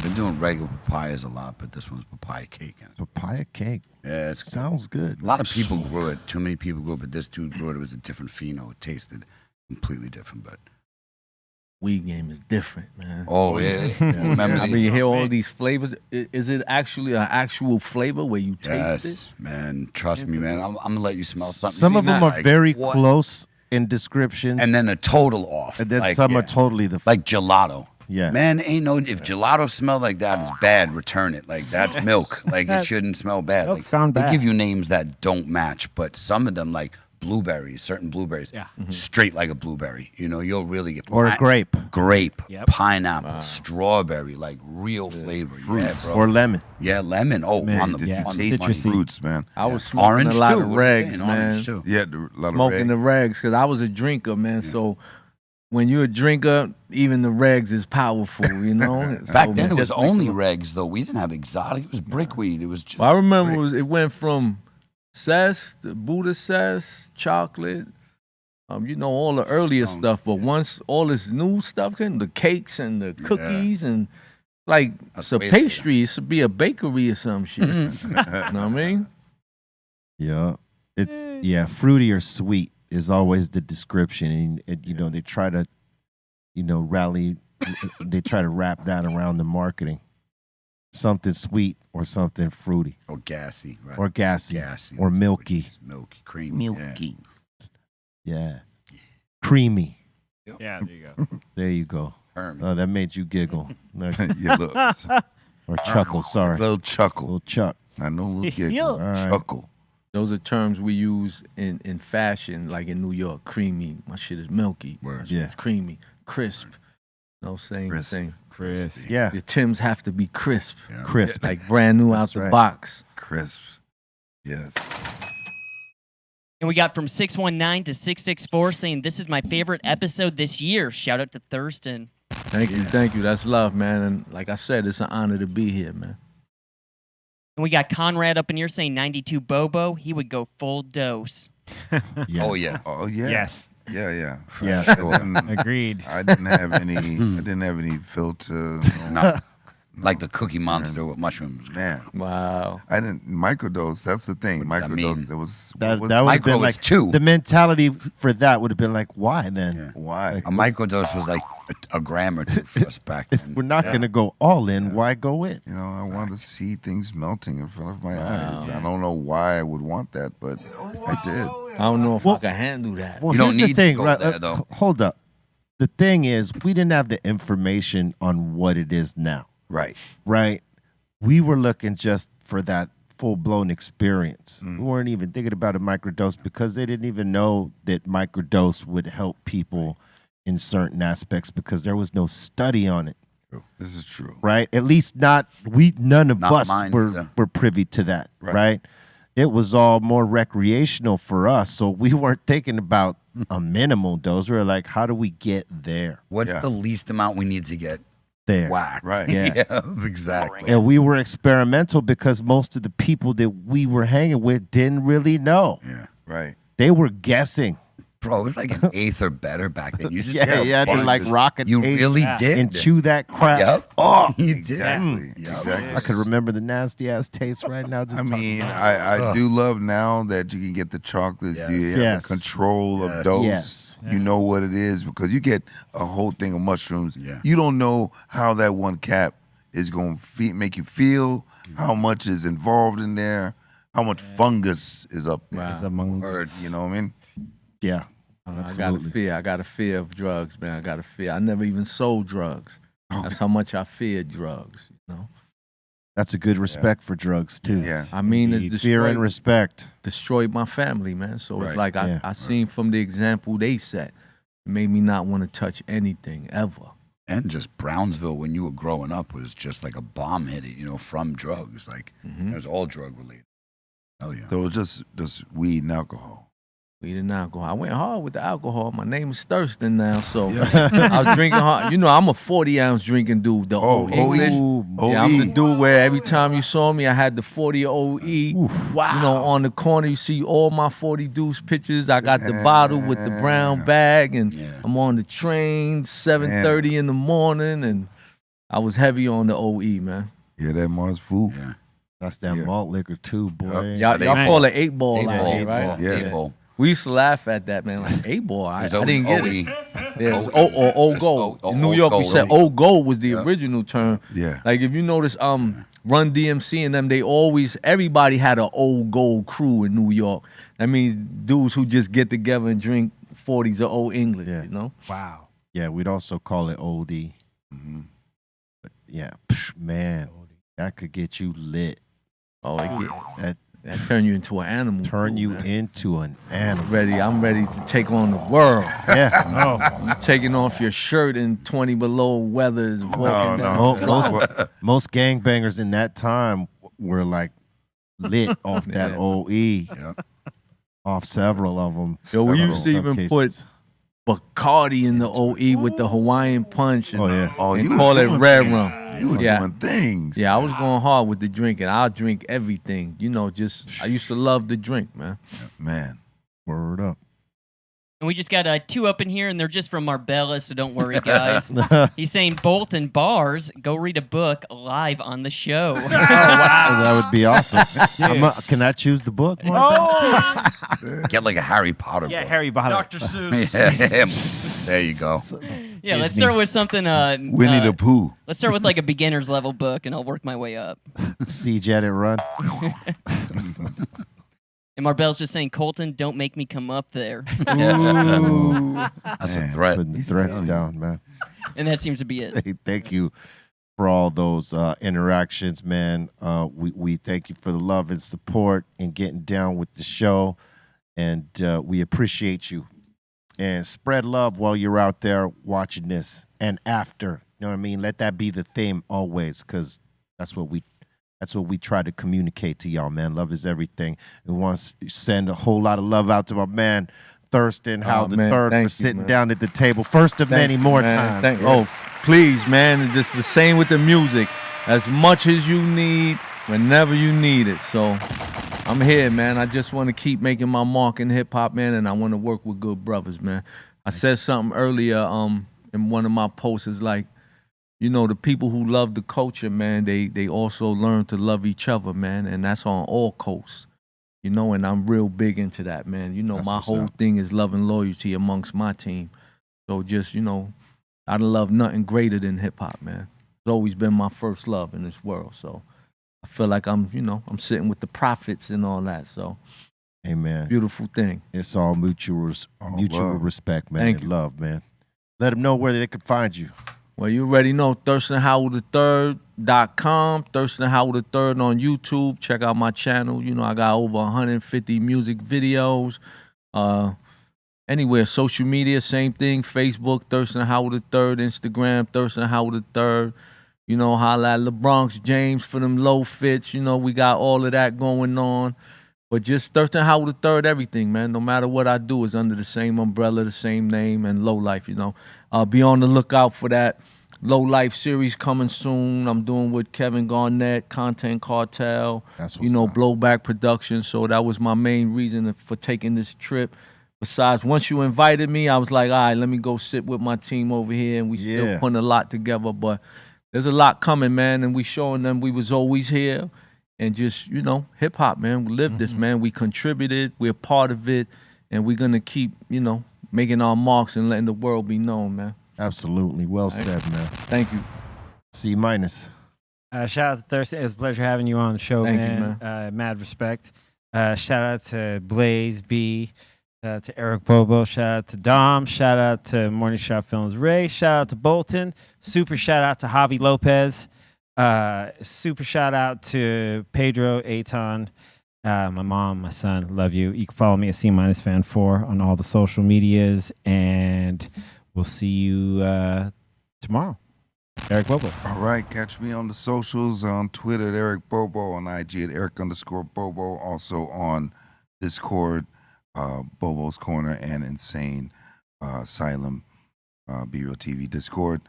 Been doing regular papayas a lot, but this one's papaya cake. Papaya cake. Yeah, it sounds good. A lot of people grew it. Too many people grew it, but this dude grew it. It was a different pheno. It tasted completely different, but Weed game is different, man. Oh, yeah. Remember I mean, you hear all these flavors. Is it actually an actual flavor where you taste it? yes, man. Trust me, man. I'm gonna let you smell something. Some of them are Like, very what? close in descriptions. and then a total off. And then Like, some yeah. are totally the like gelato. Yeah. Man, ain't no if gelato smell like that is bad, return it. Like that's milk. Like it shouldn't smell bad. Milk's Like, gone they bad. give you names that don't match, but some of them like blueberries, certain blueberries, straight like a blueberry. You know, you'll really get Or a grape. grape, Yep. pineapple, strawberry, like real flavor. fruits. Yeah, bro. Or lemon. Yeah, lemon. Oh, Man, on the yeah. on Taste the Citrusy. fruits, man. I was smoking Orange a lot too. of What are you regs, saying? man. Orange too. Yeah, a lot of Smoking red. the regs because I was a drinker, man. So when you're a drinker, even the regs is powerful, you know. Back So then it was just only making- regs though. We didn't have exotic. It was brickweed. It was just. Well, I remember it went from cess, to Buddha cess, chocolate, you know, all the earlier Strong, stuff. But once all this new stuff came, the cakes and the cookies and like it's a way pastry, it should be a bakery or some shit. You know what I mean? Yeah. It's fruity or sweet is always the description. And you know, they try to, they try to wrap that around the marketing. Something sweet or something fruity. Or gassy, right? Or gassy. Gassy. Or that's what it milky. is. Milky, creamy. Milky. Yeah. Creamy. Yeah, there you go. There you go. Hermit. Oh, that made you giggle. Yeah, look. Or chuckle, sorry. Little chuckle. Little chuck. I know, little giggle. Yeah. All right. Chuckle. Those are terms we use in fashion, like in New York. Creamy. My shit is milky. My shit Yeah. is creamy. Crisp. No same Crisp. thing. Chris. Yeah. Your Timbs have to be crisp. Yeah. Crisp. Like brand new out That's the right. box. Crisps. Yes. And we got from 619 to 664 saying, "This is my favorite episode this year." Shout out to Thurstin. Thank you. That's love, man. And like I said, it's an honor to be here, man. And we got Conrad up in here saying 92 Bobo. He would go full dose. Yeah. Oh yeah. Oh yeah. Yes. Yeah. Yeah. I didn't- Agreed. I didn't have any filter. No. Like the Cookie Monster with mushrooms. Man, Wow. I didn't microdose. That's the thing. What does that Microdose. mean? It was That what would have Micro been is like 2. the mentality for that would have been like, why then? Yeah. why? A microdose was like a gram or two for us back If then. we're not going to go all in, why go in? You know, I want to see things melting in front of my eyes. I don't know why I would want that, but I did. I don't know if I can handle that. Well, You don't here's need the to thing, go right? there, though. Hold up. the thing is, we didn't have the information on what it is now. Right. Right. We were looking just for that full-blown experience. We weren't even thinking about a microdose because they didn't even know that microdose would help people in certain aspects because there was no study on it. This is true. Right? At least none of Not us mine were either. privy to that. Right? It was all more recreational for us. So we weren't thinking about a minimal dose. We were like, how do we get there? What's the least amount we need to get there? whacked? Right. Yeah. Exactly. And we were experimental because most of the people that we were hanging with didn't really know. Yeah. Right. They were guessing. Bro, it was like an eighth or better back then. You just Yeah, did a you had to bunch. like rock an You eighth really did. and chew that crap. Yep. Oh, You did. Exactly. Yep. Exactly. I could remember the nasty ass taste right now. Just I talking mean, about it. I do love now that you can get the chocolates. You have Yes. the control of Yes. dose. Yes. You know what it is because you get a whole thing of mushrooms. Yeah. You don't know how that one cap is going to make you feel, how much is involved in there, how much fungus is up there. As among You know what I mean? Yeah. I got a fear. I got a fear of drugs, man. I got a fear. I never even sold drugs. That's how much I feared drugs. You know. That's a good respect for drugs too. Yeah. I mean, it Indeed. Fear and respect. destroyed my family, man. So Right. it's like Yeah. I seen from the example they set, it made me not want to touch anything ever. And just Brownsville, when you were growing up, was just like a bomb hit it, from drugs. Like, it was all drug related. Oh, yeah. So it's just weed and alcohol. Weed and alcohol. I went hard with the alcohol. My name is Thirstin now, so I was drinking hard. I'm a 40-ounce drinking dude. The old English. Yeah, I'm the dude where every time you saw me, I had the 40 OE. Wow. On the corner, you see all my 40 deuce pictures. I got the bottle with the brown bag, and I'm on the train 7:30 in the morning, and I was heavy on the OE, man. Yeah, that Mars food. Yeah. That's that malt liquor too, boy. Y'all call it 8-ball out Eight here, right? ball. Yeah. 8-ball. We used to laugh at that, man. Like 8-ball, I There's didn't get always it. OE. Yeah, or old gold. In New York, we said old gold was the original term. Yeah. Like if you notice, Run DMC and them, everybody had an old gold crew in New York. That means dudes who just get together and drink 40s of old English, you know? Wow. Yeah, we'd also call it OD. But yeah, man, that could get you lit. Oh, That turn you into an animal. turn you into an animal. I'm ready to take on the world. Yeah. You taking off your shirt in 20 below weather is walking down. Most gangbangers in that time were like lit off that OE. Off several of them. Yo, we used to even put Bacardi in the OE with the Hawaiian punch and, and call it red rum. You were doing things. Yeah, I was going hard with the drinking. I'll drink everything. I used to love the drink, man. Man. Word up. And we just got two up in here, and they're just from Marbella, so don't worry, guys. He's saying Bolt and Bars, go read a book live on the show. Oh, wow. That would be awesome. Can I choose the book? Get like a Harry Potter book. Harry Potter. Dr. Seuss. There you go. Yeah, let's start with something. Winnie the Pooh. Let's start with like a beginner's level book, and I'll work my way up. Siege at it run. And Marbell's just saying, Colton, don't make me come up there. Ooh. That's a threat. Putting the threats down, man. And that seems to be it. Hey, thank you for all those interactions, man. We thank you for the love and support and getting down with the show. And we appreciate you. And spread love while you're out there watching this and after. You know what I mean? Let that be the theme always, because that's what we try to communicate to y'all, man. Love is everything. And want to send a whole lot of love out to my man, Thirstin Howl the third, for sitting down at the table. First of many more times. Please, man. Just the same with the music. As much as you need, whenever you need it. So I'm here, man. I just want to keep making my mark in hip-hop, man, and I want to work with good brothers, man. I said something earlier in one of my posts. Is like, the people who love the culture, man, they also learn to love each other, man, and that's on all coasts, and I'm real big into that, man. That's my what's whole up. thing is love and loyalty amongst my team. So just, I don't love nothing greater than hip-hop, man. It's always been my first love in this world, so I feel like I'm sitting with the prophets and all that, so. Amen. Beautiful thing. It's all mutual love. respect, man. Thank and you. love, man. Let them know where they can find you. Well, you already know ThirstinHowl3.com, Thirstin Howl the Third on YouTube. Check out my channel. You know, I got over 150 music videos. Anywhere, social media, same thing. Facebook, Thirstin Howl the Third. Instagram, Thirstin Howl the Third. You know, holla at LeBronx James for them low fits. You know, we got all of that going on. But just Thirstin Howl the Third, everything, man. No matter what I do is under the same umbrella, the same name, and Low Life, you know. Be on the lookout for that Low Life series coming soon. I'm doing with Kevin Garnett, Content Cartel, you know, Blowback Productions. So that was my main reason for taking this trip. Besides, once you invited me, I was like, all right, let me go sit with my team over here, and we still putting a lot together. But there's a lot coming, man, and we showing them we was always here. And just, you know, hip-hop, man. We live this, man. We contributed. We're part of it. And we're going to keep, you know, making our marks and letting the world be known, man. Absolutely. Well said, man. Thank you. C minus. Shout out to Thursday. It was a pleasure having you on the show, Thank you, man. Mad respect. Shout out to Blaze B. Shout out to Eric Bobo. Shout out to Dom. Shout out to Morning Shot Films Ray. Shout out to Bolton. Super shout out to Javi Lopez. Super shout out to Pedro Aton, my mom, my son, love you. You can follow me at C-Fan4 on all the social medias, and we'll see you tomorrow. Eric Bobo. All right, catch me on the socials, on Twitter at Eric Bobo, on IG at Eric_Bobo, also on Discord, Bobo's Corner and Insane Asylum, Be Real TV Discord.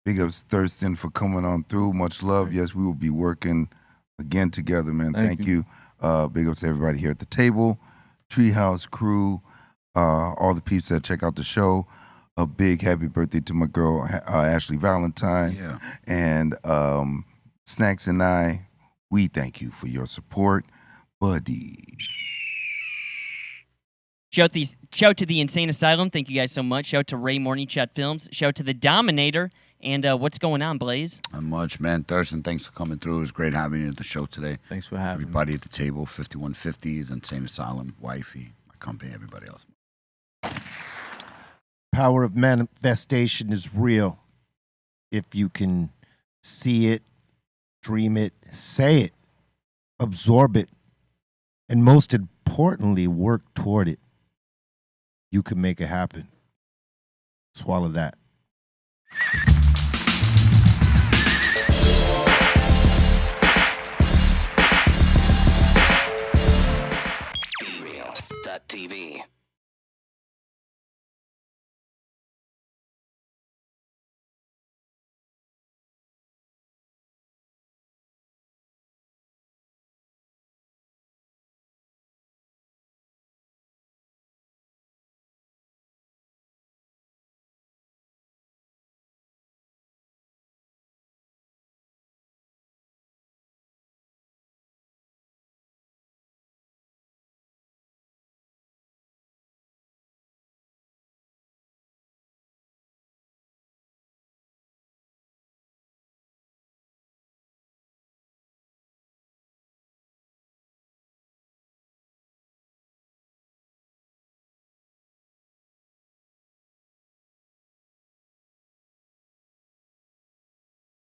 Big ups Thirstin for coming on through. Much love. Yes, we will be working again together, man. Thank you. Big ups to everybody here at the table, Treehouse crew, all the peeps that check out the show. A big happy birthday to my girl, Ashley Valentine. Yeah. And Snacks and I, we thank you for your support, buddy. Shout to the Insane Asylum. Thank you guys so much. Shout to Ray Morning Chat Films. Shout to the Dominator. And what's going on, Blaze? Not much, man. Thurston, thanks for coming through. It was great having you at the show today. Thanks for having everybody at the table, 5150s, Insane Asylum, Wifey, my company, everybody else. Power of manifestation is real. If you can see it, dream it, say it, absorb it, and most importantly, work toward it, you can make it happen. Swallow that.